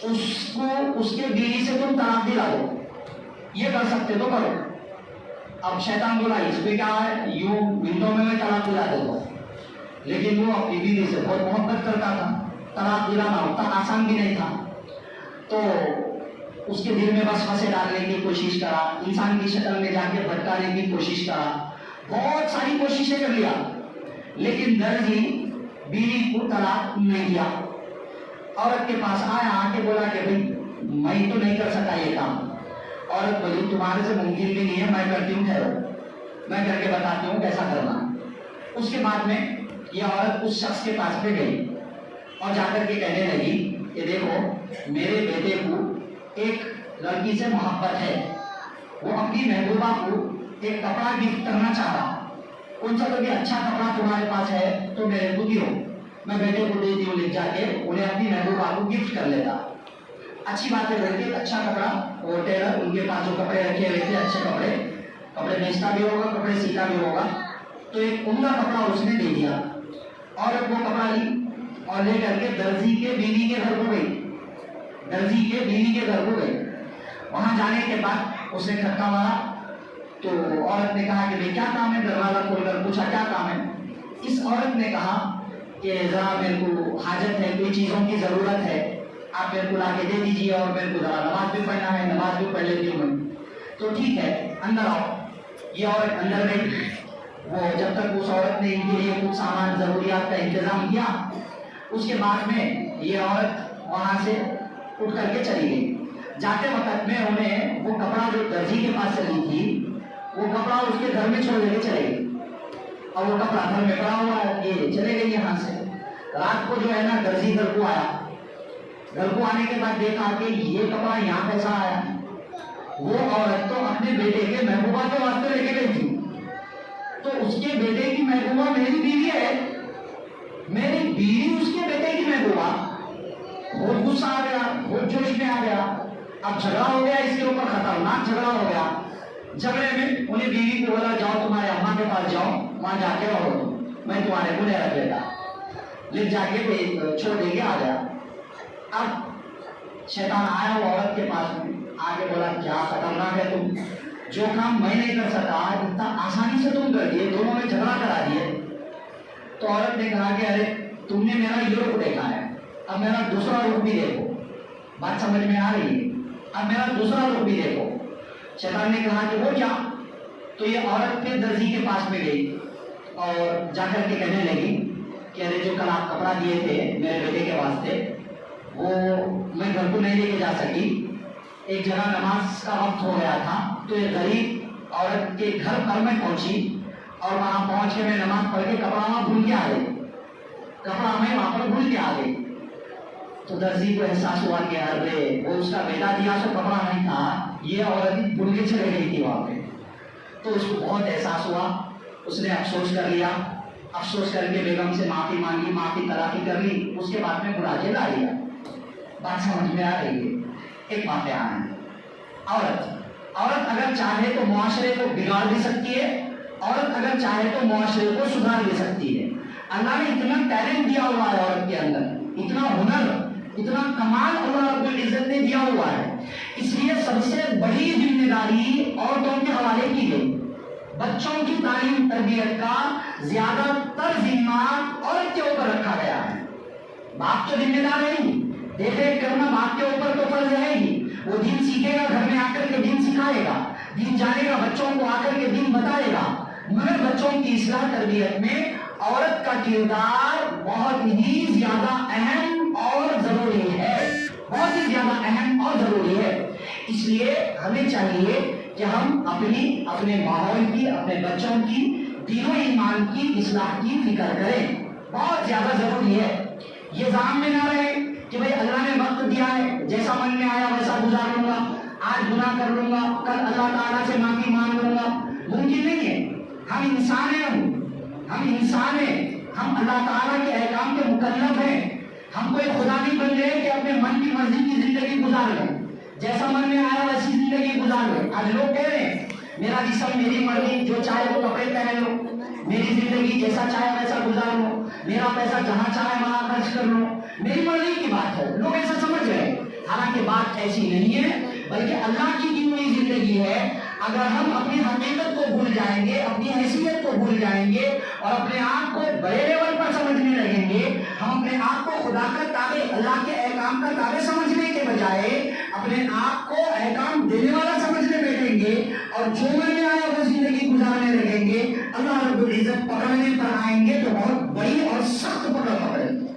اس کو اس کے بیوی سے تم طلاق دلا دو, یہ کر سکتے تو کرو. اب شیطان بولا اس پہ کیا ہے, یوں منٹوں میں طلاق دلا دیتا ہوں, لیکن وہ اپنی بیوی سے بہت محبت کرتا تھا, طلاق دلانا اتنا آسان بھی نہیں تھا. تو اس کے دل میں وسوسے ڈالنے کی کوشش کرا, انسان کی شکل میں جا کے بھٹکانے کی کوشش کرا, بہت ساری کوششیں کر لیا, لیکن درزی بیوی کو طلاق نہیں دیا. عورت کے پاس آیا, آ کے بولا کہ بھائی میں تو نہیں کر سکتا یہ کام. عورت بولی تمہارے سے ممکن بھی نہیں ہے, میں کرتی ہوں, ٹھہرو میں کر کے بتاتی ہوں کیسا کرنا. اس کے بعد میں یہ عورت اس شخص کے پاس پہ گئی اور جا کر کے کہنے لگی کہ دیکھو میرے بیٹے کو ایک لڑکی سے محبت ہے, وہ اپنی محبوبہ کو ایک کپڑا گفٹ کرنا چاہ رہا, کون سا کوئی اچھا کپڑا تمہارے پاس ہے تو میرے کو دیو, میں بیٹے کو دے دیوں, لکھ جا کے انہیں اپنی محبوبہ کو گفٹ کر لیتا. اچھی بات ہے, لڑکے اچھا کپڑا, وہ ٹیلر ان کے پاس جو کپڑے رکھے ہوئے تھے اچھے کپڑے بیچتا بھی ہوگا, کپڑے سیتا بھی ہوگا, تو ایک عمدہ کپڑا اس نے دے دیا. اور وہ کپڑا لی اور لے کر کے درزی کے بیوی کے گھر کو گئی, درزی کے بیوی کے گھر کو گئی. وہاں جانے کے بعد اس نے کھٹکا مارا, تو عورت نے کہا کہ بھائی کیا کام ہے, دروازہ کھول کر پوچھا کیا کام ہے. اس عورت نے کہا کہ ذرا میرے کو حاجت ہے, کوئی چیزوں کی ضرورت ہے, آپ میرے کو لا کے دے دیجیے, اور میرے کو ذرا نماز بھی پڑھنا ہے, نماز بھی پڑھ لیتی ہوں میں. تو ٹھیک ہے اندر آؤ. یہ عورت اندر گئی. وہ جب تک اس عورت نے ان کے لیے کچھ سامان ضروریات کا انتظام کیا, اس کے بعد میں یہ عورت وہاں سے اٹھ کر کے چلی گئی. جاتے وقت میں انہیں وہ کپڑا جو درزی کے پاس سے لی تھی وہ کپڑا اس کے گھر میں چھوڑ کے چلے گئی اور وہ کپڑا گھر میں پڑا ہوا ہے، یہ چلے گئی یہاں سے۔ رات کو جو ہے نا درزی گھر کو آیا، گھر کو آنے کے بعد دیکھا کہ یہ کپڑا یہاں کیسا آیا۔ وہ عورت تو اپنے بیٹے کے محبوبہ کے واسطے لے کے گئی تھی، تو اس کے بیٹے کی محبوبہ میری بیوی ہے، میری بیوی اس کے بیٹے کی محبوبہ۔ بہت غصہ آ گیا، بہت جوش میں آ گیا، اب جھگڑا ہو گیا اس کے اوپر، خطرناک جھگڑا ہو گیا۔ جھگڑے میں انہیں بیوی کو بولا جاؤ تمہارے اماں کے پاس جاؤ، وہاں جا کے رہو، میں تمہارے کو لے رکھ لیتا، لے جا کے چھوڑ دے کے آ گیا۔ اب شیطان آیا وہ عورت کے پاس میں، آ کے بولا کیا خطرناک ہے تم، جو کام میں نہیں کر سکا اتنا آسانی سے تم کر دیے، دونوں میں جھگڑا کرا دیے۔ تو عورت نے کہا کہ ارے تم نے میرا یہ رخ دیکھا ہے، اب میرا دوسرا رخ بھی دیکھو۔ بات سمجھ میں آ رہی ہے؟ اب میرا دوسرا رخ بھی دیکھو۔ شیطان نے کہا کہ وہ کیا؟ تو یہ عورت پھر درزی کے پاس میں گئی اور جا کر کے کہنے لگی کہ ارے جو کل آپ کپڑا دیے تھے میرے بیٹے کے واسطے وہ میں گھر کو نہیں لے کے جا سکی، ایک جگہ نماز کا وقت ہو گیا تھا، تو یہ غریب عورت کے گھر پر میں پہنچی اور وہاں پہنچ کے میں نماز پڑھ کے کپڑا وہاں بھول کے آ گئی، کپڑا میں وہاں پر بھول کے آ گئی۔ تو درزی کو احساس ہوا کہ ارے وہ اس کا بیٹا دیا سو کپڑا نہیں تھا، یہ عورت بھول کے چلے گئی تھی وہاں پہ۔ تو اس کو بہت احساس ہوا، اس نے افسوس کر لیا، افسوس کر کے بیگم سے معافی مانگی، معافی تلافی کر لی، اس کے بعد میں مراجعہ لا لیا۔ بات سمجھ میں آ رہی ہے؟ ایک واقعہ ہے، عورت اگر چاہے تو معاشرے کو بگاڑ بھی سکتی ہے، عورت اگر چاہے تو معاشرے کو سدھار بھی سکتی ہے۔ اللہ نے اتنا ٹیلنٹ دیا ہوا ہے عورت کے اندر، اتنا ہنر، اتنا کمال اللہ رب العزت نے دیا ہوا ہے، اس لیے سب سے بڑی ذمہ داری عورتوں کے حوالے کی گئی۔ بچوں کی تعلیم تربیت کا زیادہ تر ذمہ عورت کے اوپر رکھا گیا ہے۔ باپ تو ذمہ دار ہے ہی، دیکھ ریکھ کرنا باپ کے اوپر تو فرض ہے ہی، وہ دین سیکھے گا، گھر میں آ کر کے دین سکھائے گا، دین جانے گا، بچوں کو آ کر کے دین بتائے گا، مگر بچوں کی اصلاح تربیت میں عورت کا کردار بہت ہی زیادہ اہم اور ضروری ہے، بہت ہی زیادہ اہم اور ضروری ہے۔ اس لیے ہمیں چاہیے کہ ہم اپنے ماحول کی، اپنے بچوں کی دین و ایمان کی اصلاح کی فکر کریں، بہت زیادہ ضروری ہے۔ یہ ذہن میں نہ رہے کہ بھئی اللہ نے وقت دیا ہے، جیسا من میں آیا ویسا گزار لوں گا، آج گناہ کر لوں گا، کل اللہ تعالیٰ سے معافی مانگ لوں گا، ممکن نہیں ہے۔ ہم انسان ہیں، ہم اللہ تعالیٰ کے احکام کے مکلف ہیں، ہم کوئی خدا نہیں بن گئے کہ اپنے من کی مرضی کی زندگی گزار لیں، جیسا من میں آیا ویسی زندگی گزار لیں۔ آج لوگ کہہ رہے ہیں میرا جسم میری مرضی، جو چاہے وہ کپڑے پہن لو، میری زندگی جیسا چاہے ویسا گزار لو، میرا پیسہ جہاں چاہے وہاں خرچ کر لو، میری مرضی کی بات ہے، لوگ ایسا سمجھ رہے ہیں، حالانکہ بات ایسی نہیں ہے، بلکہ اللہ کی دی ہوئی زندگی ہے۔ اگر ہم اپنی حقیقت کو بھول جائیں گے، اپنی حیثیت کو بھول جائیں گے اور اپنے آپ کو بڑے لیول پر سمجھنے لگیں گے، ہم اپنے آپ کو خدا کا تابع، اللہ کے احکام کا تابع سمجھنے کے بجائے اپنے آپ کو احکام دینے والا سمجھنے بیٹھیں گے اور جو من میں آیا وہ زندگی گزارنے لگیں گے، اللہ رب العزت پکڑنے پر آئیں گے تو بہت بڑی اور سخت پکڑ پکڑیں گے،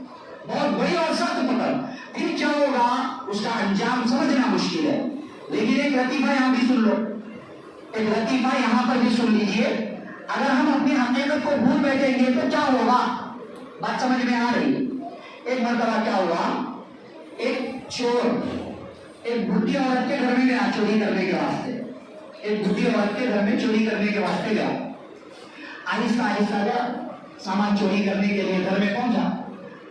بہت بڑی اور سخت پکڑ۔ پھر کیا ہوگا اس کا انجام سمجھنا مشکل ہے، لیکن ایک لطیفہ یہاں بھی سن لو، ایک لطیفہ یہاں پر بھی سن لیجئے۔ اگر ہم اپنی حقیقت کو بھول بیٹھیں گے تو کیا ہوگا؟ بات سمجھ میں آ رہی ہے؟ ایک مرتبہ کیا ہوا، ایک چور ایک بڈھی عورت کے گھر میں گیا چوری کرنے کے واسطے، ایک بڈھی عورت کے گھر میں چوری کرنے کے واسطے گیا، آہستہ آہستہ گیا، سامان چوری کرنے کے لیے گھر میں پہنچا،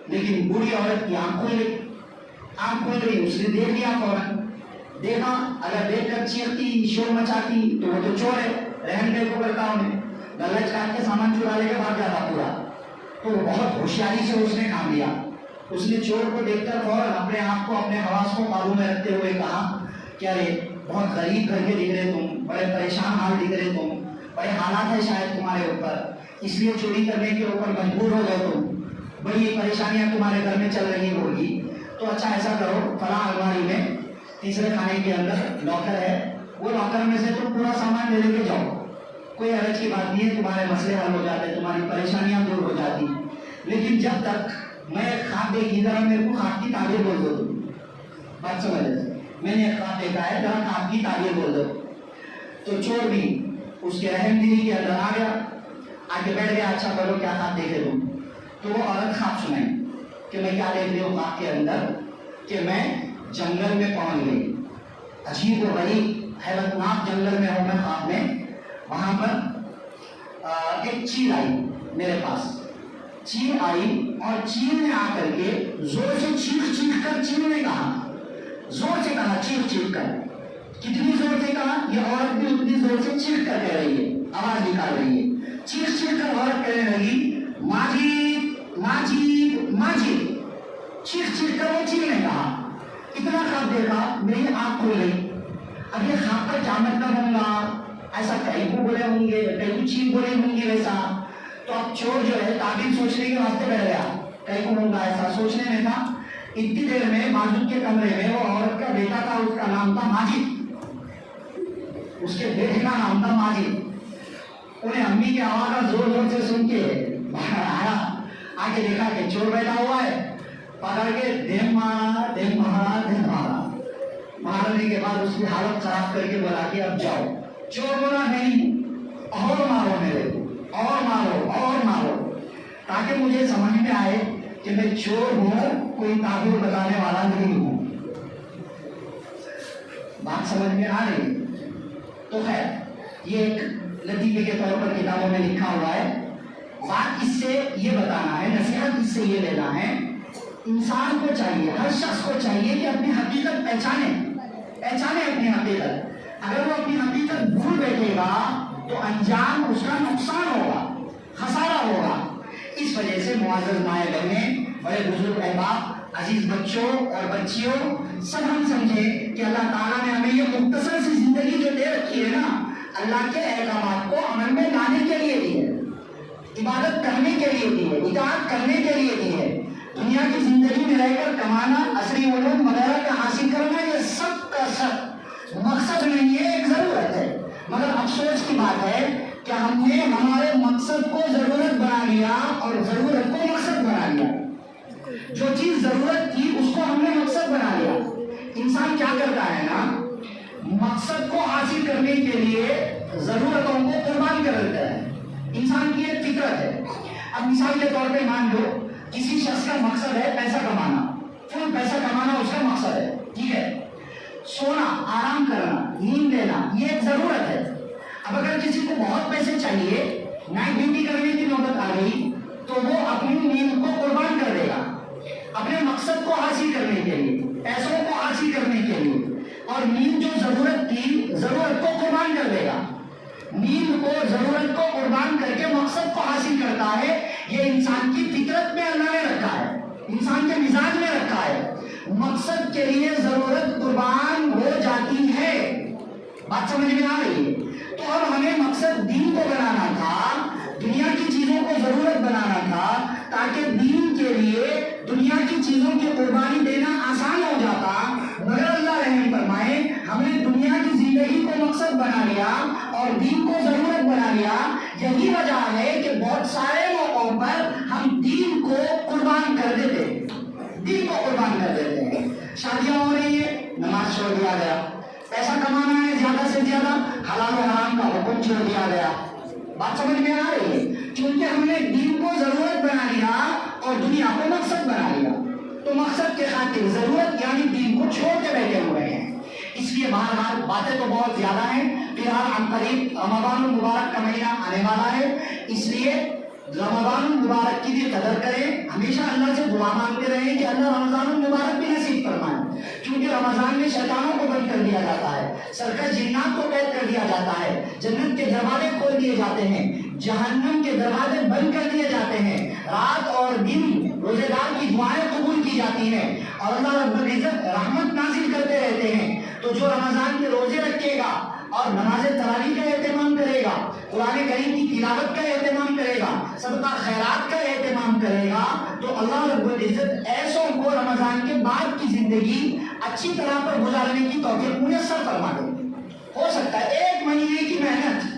لیکن بوڑھی عورت کی آنکھ کھل گئی، اس نے دیکھ لیا، فوراً دیکھا، اگر دیکھ کر چیختی شور مچاتی تو وہ تو چور ہے، رہن دے کو کرتا انہیں، گلچ کاٹ کے سامان چرا لے کے بھاگ جاتا پورا۔ تو وہ بہت ہوشیاری سے اس نے کام لیا، اس نے چور کو دیکھ کر فوراً اپنے آپ کو، اپنے حواس کو قابو میں رکھتے ہوئے کہا کہ ارے بہت غریب گھر کے دکھ رہے تم، بڑے پریشان حال دکھ رہے تم، بڑے حالات ہے شاید تمہارے اوپر، اس لیے چوری کرنے کے اوپر مجبور ہو گئے تم، بڑی پریشانیاں تمہارے گھر میں چل رہی ہوگی، تو اچھا ایسا کرو، فلاں الماری میں تیسرے خانے کے اندر لاکر ہے، وہ لاکر میں سے تم پورا سامان لے کے جاؤ، کوئی حرج کی بات نہیں ہے، تمہارے مسئلے حل ہو جاتے، تمہاری پریشانیاں دور ہو جاتی، لیکن جب تک میں خواب دیکھی ذرا میرے کو خواب کی تعبیر بول دو تم، بات سمجھ، میں نے خواب دیکھا ہے ذرا خواب کی تعبیر بول دو۔ تو چور بھی اس کے رحم دلی کے اندر آ گیا، آ کے بیٹھ گیا، اچھا کرو کیا خواب دیکھے تم؟ تو وہ عورت خواب سنائی کہ میں کیا دیکھ رہی ہوں خواب کے اندر کہ میں جنگل میں پہنچ گئی، عجیب و غریب حیرت ناک جنگل میں ہوں میں خواب میں، وہاں پر ایک چیل آئی میرے پاس، چیل آئی اور چیل نے آ کر کے زور سے چیخ کر، چیل نے کہا، زور سے کہا، چیخ کر، کتنی زور سے کہا؟ یہ عورت بھی اتنی زور سے چیخ کر کہہ رہی ہے، آواز نکال رہی ہے، چیخ کر عورت کہنے لگی ماجید ماجید ماجید، چیخ کر وہ چیل نے کہا۔ اتنا خواب دیکھا میری آنکھ کھل گئی، اب یہ خواب کا کیا مطلب ہوگا؟ ایسا کئی کو بولے ہوں گے، کئی کو چیل بولے ہوں گے ویسا، تو اب چور جو ہے تعبیر سوچنے کے واسطے بیٹھ گیا، کئی کو ہوگا ایسا سوچنے میں تھا۔ اتنی دیر میں ماجد کے کمرے میں وہ عورت کا بیٹا تھا، اس کا نام تھا ماجد، اس کے بیٹے کا نام تھا ماجد۔ انہیں امی کی آواز زور سے سن کے باہر آیا، آ کے دیکھا کہ چور بیٹھا ہوا ہے، پکڑ کے دیم مارا، مارنے کے بعد اس کی حالت خراب کر کے بولا کہ اب جاؤ۔ چور بولا نہیں، اور مارو میرے کو، اور مارو، تاکہ مجھے سمجھ میں آئے کہ میں چور ہوں، کوئی تعبیر بتانے والا نہیں ہوں۔ بات سمجھ میں آ رہی؟ تو خیر یہ ایک لطیفے کے طور پر کتابوں میں لکھا ہوا ہے۔ بات اس سے یہ بتانا ہے، نصیحت اس سے یہ لینا ہے، انسان کو چاہیے، ہر شخص کو چاہیے کہ اپنی حقیقت پہچانے اپنی حقیقت۔ اگر وہ اپنی حقیقت بھول بیٹھے گا تو انجام اس کا نقصان ہوگا، خسارہ ہوگا۔ اس وجہ سے معزز مائیں بہنیں، بڑے بزرگ احباب، عزیز بچوں اور بچیوں، سب ہم سمجھے کہ اللہ تعالیٰ نے ہمیں یہ مختصر سی زندگی جو دے رکھی ہے نا، اللہ کے احکامات کو عمل میں لانے کے لیے دی ہے، عبادت کرنے کے لیے دی ہے، اطاعت کرنے کے لیے دی ہے۔ دنیا کی زندگی میں رہ کر کمانا، عصری علوم وغیرہ کا حاصل کرنا، یہ سب کا سب مقصد نہیں ہے، ایک ضرورت ہے۔ مگر افسوس کی بات ہے کہ ہم نے ہمارے مقصد کو ضرورت بنا لیا اور ضرورت کو مقصد بنا لیا۔ جو چیز ضرورت تھی اس کو ہم نے مقصد بنا لیا۔ انسان کیا کرتا ہے نا، مقصد کو حاصل کرنے کے لیے ضرورتوں کو قربان کر دیتا ہے، انسان کی ایک فطرت ہے۔ اب مثال کے طور پہ مان لو کسی شخص کا مقصد ہے پیسہ کمانا، فل پیسہ کمانا اس کا مقصد ہے، ٹھیک ہے، سونا، آرام کرنا، نیند لینا، یہ ایک ضرورت ہے۔ اب اگر کسی کو بہت پیسے چاہیے، نائٹ ڈیوٹی کرنے کی نوبت آ گئی، تو وہ اپنی نیند کو قربان کر دے گا اپنے مقصد کو حاصل کرنے کے لیے، پیسوں کو حاصل کرنے کے لیے، اور نیند جو ضرورت تھی، ضرورت کو قربان کر دے گا۔ نیند کو، ضرورت کو قربان کر کے مقصد کو حاصل کرتا ہے۔ یہ انسان کی فطرت میں اللہ نے رکھا ہے، انسان کے مزاج میں رکھا ہے۔ مقصد کے لیے ضرورت قربان ہو جاتی ہے۔ بات سمجھ میں آ رہی ہے؟ تو اب ہمیں مقصد دین کو بنانا تھا، دنیا کی چیزوں کو ضرورت بنانا تھا، تاکہ دین کے لیے دنیا کی چیزوں کی قربانی دینا آسان ہو جاتا۔ مگر اللہ رحم فرمائے، ہم نے دنیا کی زندگی کو مقصد بنا لیا اور دین کو ضرورت بنا لیا۔ یہی وجہ ہے کہ بہت سارے موقعوں پر ہم دین کو قربان کر دیتے ہیں، دین کو قربان کر دیتے ہیں۔ شادیاں ہو رہی ہے، نماز چھوڑ دیا گیا، پیسہ کمانا ہے زیادہ سے زیادہ، حلال و حرام کا حکم چھوڑ دیا گیا۔ بات سمجھ میں آ رہی ہے؟ کیونکہ ہم نے دین کو ضرورت بنا لیا اور دنیا کو مقصد بنا لیا، تو مقصد کے خاطر ضرورت یعنی دین کو چھوڑ کے بیٹھے ہوئے ہیں۔ اس لیے بہرحال باتیں تو بہت زیادہ ہیں، فی الحال عن قریب رمضان المبارک کا مہینہ آنے والا ہے، اس لیے رمضان المبارک کی بھی قدر کریں، ہمیشہ اللہ سے دعا مانگتے رہیں کہ اللہ رمضان المبارک بھی نصیب فرمائے، کیونکہ رمضان میں شیطانوں کو بند کر دیا جاتا ہے، سرکش جنات کو قید کر دیا جاتا ہے، جنت کے دروازے کھول دیے جاتے ہیں، جہنم کے دروازے بند کر دیے جاتے ہیں، رات اور دن روزے دار کی دعائیں قبول کی جاتی ہیں اور اللہ رب العزت رحمت نازل کرتے رہتے ہیں۔ تو جو رمضان کے روزے رکھے گا اور نماز تراویح کا اہتمام کرے گا، قرآن کریم کی تلاوت کا اہتمام کرے گا، صدقہ خیرات کا اہتمام کرے گا، تو اللہ رب العزت ایسوں کو رمضان کے بعد کی زندگی اچھی طرح پر گزارنے کی توفیق میسر فرما دے۔ ہو سکتا ہے ایک مہینے کی محنت،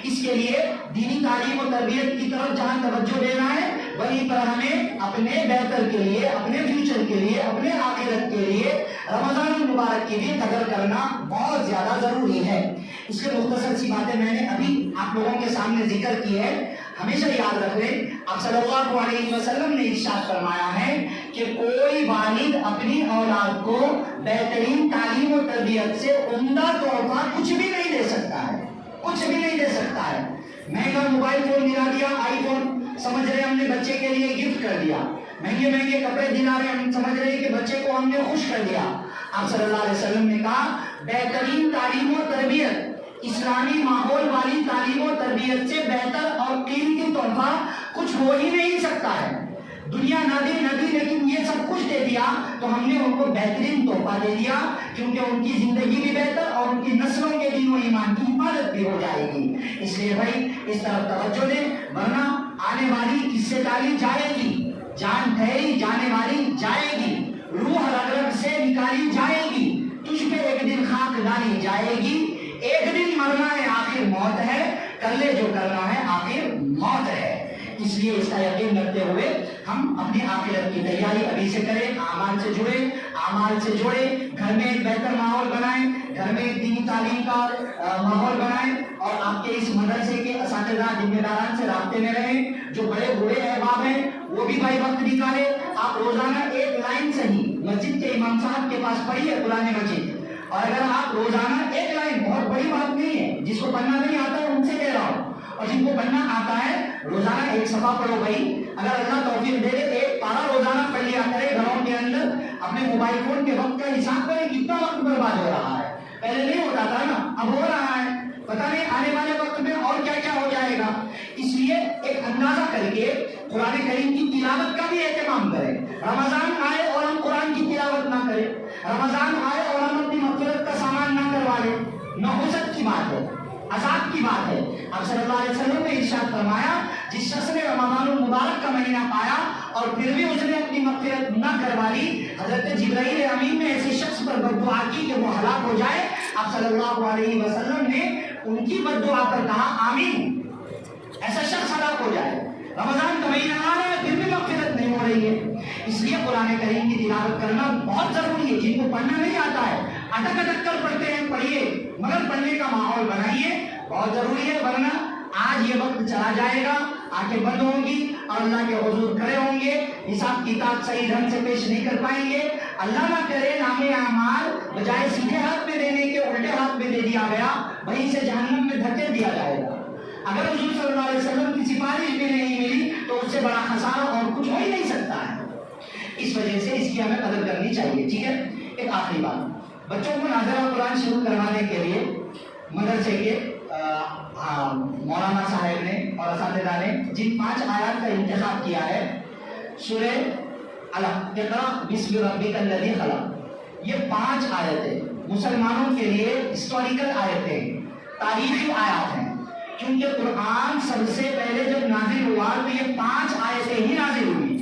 اس کے لیے دینی تعلیم و تربیت کی طرف جہاں توجہ دینا ہے، وہیں پر ہمیں اپنے بہتر کے لیے، اپنے فیوچر کے لیے، اپنے آخرت کے لیے رمضان المبارک کی بھی قدر کرنا بہت زیادہ ضروری ہے۔ اس لیے مختصر سی باتیں میں نے ابھی آپ لوگوں کے سامنے ذکر کی ہے، ہمیشہ یاد رکھ لیں۔ آپ صلی اللہ علیہ وسلم نے ارشاد فرمایا ہے کہ کوئی والد اپنی اولاد کو بہترین تعلیم و تربیت سے عمدہ تحفہ کچھ بھی نہیں دے سکتا ہے، کچھ بھی نہیں دے سکتا ہے۔ مہنگا موبائل فون دلا دیا، آئی فون سمجھ رہے ہم نے بچے کے لیے گفٹ کر دیا، مہنگے مہنگے کپڑے دلا رہے ہم سمجھ رہے کہ بچے کو ہم نے خوش کر دیا۔ آپ صلی اللہ علیہ وسلم نے کہا بہترین تعلیم و تربیت، اسلامی ماحول والی تعلیم و تربیت سے بہتر اور قیمتی تحفہ کچھ ہو ہی نہیں سکتا ہے۔ دنیا نہ دی لیکن یہ سب کچھ دے دیا تو ہم نے ان کو بہترین تحفہ دے دیا، کیونکہ ان کی زندگی بھی بہتر اور ان کی نسلوں کے دین و ایمان کی حفاظت بھی ہو جائے گی۔ اس لیے بھائی اس طرف توجہ دیں، ورنہ آنے والی کس سے ڈالی جائے گی، جان ٹھہری جانے والی جائے گی، روح رگ رگ سے نکالی جائے گی، تجھ پہ ایک دن خاک ڈالی جائے گی، ایک دن مرنا ہے آخر موت ہے، کر لے جو کرنا ہے آخر موت ہے۔ اس لیے اس کا یقین رکھتے ہوئے ہم اپنی آخرت کی تیاری ابھی سے کریں، اعمال سے جڑے، گھر میں ایک بہتر ماحول بنائیں، گھر میں ایک دینی تعلیم کا ماحول بنائیں، اور آپ کے اس مدرسے کے اساتذہ ذمہ داران سے رابطے میں رہیں۔ جو بڑے بوڑھے احباب ہیں وہ بھی بھائی وقت نکالے، آپ روزانہ ایک لائن صحیح مسجد کے امام صاحب کے پاس پڑھیے قرآن مجید، اور اگر آپ روزانہ ایک لائن، بہت بڑی بات نہیں ہے، جس کو پڑھنا نہیں آتا ہے ان سے کہہ رہا ہوں، اور جن کو پڑھنا آتا ہے روزانہ ایک صفحہ پڑھو بھائی۔ اگر اللہ توفیق دے دے ایک پارہ روزانہ پڑھ لیا کرے گھروں کے اندر، اپنے موبائل فون کے وقت کا حساب کریں کتنا وقت برباد ہو رہا ہے، پہلے نہیں ہوتا تھا نا، اب ہو رہا ہے، پتہ نہیں آنے والے وقت میں اور کیا کیا ہو جائے گا۔ اس لیے ایک اندازہ کر کے قرآن کریم کی تلاوت کا بھی اہتمام کریں۔ رمضان آئے اور ہم قرآن کی تلاوت نہ کریں، رمضان آئے اور ہم اپنی مغفرت کا سامان نہ کروا لیں، نحوست کی بات ہے، عذاب کی بات ہے۔ آپ صلی اللہ علیہ وسلم نے ارشاد فرمایا جس شخص نے رمضان المبارک کا مہینہ پایا اور پھر بھی اس نے اپنی مغفرت نہ کروا لی، حضرت جبرائیل امین نے ایسے شخص پر بد دعا کی کہ وہ ہلاک ہو جائے۔ آپ صلی اللہ علیہ وسلم نے ان کی بد دعا پر کہا آمین، ایسا شخص ہلاک ہو جائے۔ رمضان کا مہینہ آ رہا ہے پھر بھی مغفرت نہیں ہو رہی ہے۔ اس لیے قرآن کریم کی تلاوت کرنا بہت ضروری ہے۔ جن کو پڑھنا نہیں آتا ہے اٹک اٹک کر پڑھتے ہیں، پڑھیے، مگر پڑھنے کا ماحول بنائیے، بہت ضروری ہے، ورنہ آج یہ وقت چلا جائے گا، آنکھیں بند ہوں گی اور اللہ کے حضور کھڑے ہوں گے، حساب کتاب صحیح ڈھنگ سے پیش نہیں کر پائیں گے۔ اللہ نہ کرے نام اعمال بجائے سیدھے ہاتھ میں دینے کے الٹے ہاتھ میں دے دیا گیا، وہیں سے جہنم میں دھکیل دیا جائے گا۔ اگر حضور صلی اللہ علیہ وسلم کی سفارش بھی نہیں ملی تو اس سے بڑا خسارہ اور کچھ ہو ہی نہیں سکتا ہے۔ اس وجہ سے اس کی ہمیں قدر کرنی چاہیے، ٹھیک ہے۔ ایک آخری بات، بچوں کو ناظرہ قرآن شروع کروانے کے لیے مدرسے کے مولانا صاحب نے اور اساتذہ نے جن 5 آیات کا انتخاب کیا ہے، سورہ علق، اقرأ بسم ربک الذی خلق، یہ 5 آیتیں مسلمانوں کے لیے ہسٹوریکل آیتیں، تاریخی آیات ہیں، کیونکہ قرآن سب سے پہلے جب نازل ہوا تو یہ 5 آیتیں ہی نازل ہوئی،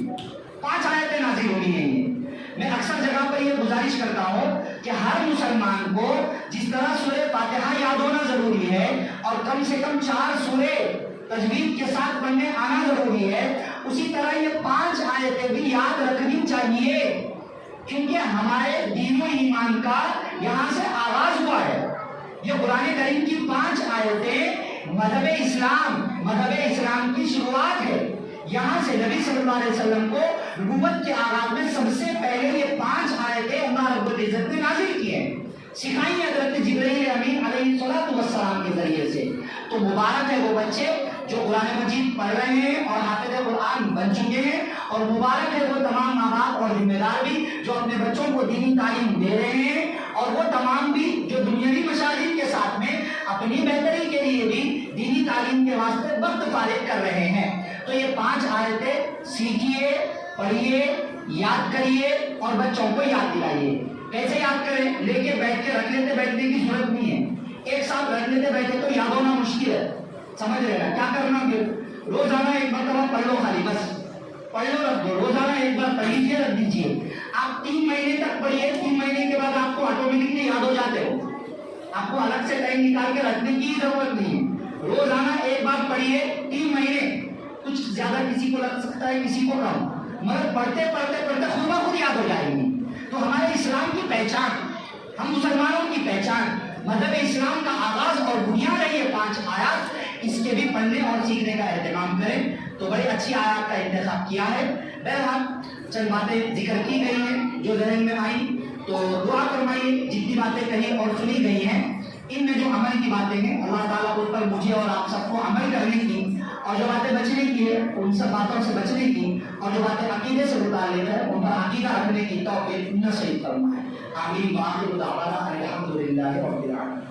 5 آیتیں نازل ہوئی ہیں۔ میں اکثر جگہ پر یہ گزارش کرتا ہوں کہ ہر مسلمان کو جس طرح سورہ فاتحہ یاد ہونا ضروری ہے اور کم سے کم 4 سورے تجوید کے ساتھ پڑھنے آنا ضروری ہے، اسی طرح یہ 5 آیتیں بھی یاد رکھنی چاہیے، کیونکہ ہمارے دین و ایمان کا یہاں سے آغاز ہوا ہے۔ یہ قرآن کریم کی 5 آیتیں مذہب اسلام کی شروعات ہے۔ یہاں سے نبی صلی اللہ علیہ وسلم کو نبوت کے آغاز میں سب سے پہلے یہ 5 آیتیں اللہ رب العزت نے نازل کی ہیں، سکھائی حضرت جبرائیل امین علیہ السلام کے ذریعے سے۔ تو مبارک ہے وہ بچے جو قرآن مجید پڑھ رہے ہیں اور حافظ قرآن بن چکے ہیں، اور مبارک ہے وہ تمام ماں باپ اور ذمہ دار بھی جو اپنے بچوں کو دینی تعلیم دے رہے ہیں، اور وہ تمام بھی جو دنیاوی مشاغل کے ساتھ میں اپنی بہتری کے لیے بھی دینی تعلیم کے واسطے وقت فارغ کر رہے ہیں۔ تو یہ 5 آیتیں سیکھیے، پڑھیے، یاد کریے اور بچوں کو یاد دلائیے۔ کیسے یاد کریں؟ لے کے بیٹھ کے رکھ لیتے بیٹھنے کی ضرورت نہیں ہے، ایک ساتھ رکھ لیتے بیٹھے تو یاد ہونا مشکل ہے، سمجھ رہے ہیں کیا کرنا؟ پھر روزانہ ایک مرتبہ پڑھ لو، خالی بس پڑھ لو، رکھ دو، روزانہ ایک بار پڑھ لیجیے، رکھ دیجیے۔ آپ 3 مہینے تک پڑھیے، 3 مہینے کے بعد آپ کو آٹومیٹکلی یاد ہو جاتے ہو، آپ کو الگ سے ٹائم نکال کے رکھنے کی ضرورت نہیں ہے۔ روزانہ ایک بار پڑھیے 3 مہینے، کچھ زیادہ کسی کو لگ سکتا ہے کسی کو کم، مگر پڑھتے پڑھتے پڑھتے خود بخود یاد ہو جائیں گی۔ تو ہمارے اسلام کی پہچان، ہم مسلمانوں کی پہچان مذہب اسلام کا آغاز اور بنیاد ہے یہ 5 آیات، اس کے بھی پڑھنے اور سیکھنے کا اہتمام کریں۔ تو بڑی اچھی آیات کا انتخاب کیا ہے۔ بہرحال چند باتیں ذکر کی گئی ہیں جو ذہن میں آئیں، تو دعا فرمائیے جتنی باتیں کہی اور سنی گئی ہیں ان میں جو عمل کی باتیں ہیں اللہ تعالیٰ کو پر مجھے اور آپ سب کو عمل کرنے کی، اور جو باتیں بچنے کی ہے ان سب باتوں سے بچنے کی، اور جو باتیں عقیدے سے متعلق ہے ان پر عقیدہ رکھنے کی توفیق نصیب فرمائے۔ آمین۔ وآخر دعوانا الحمدللہ رب العالمین۔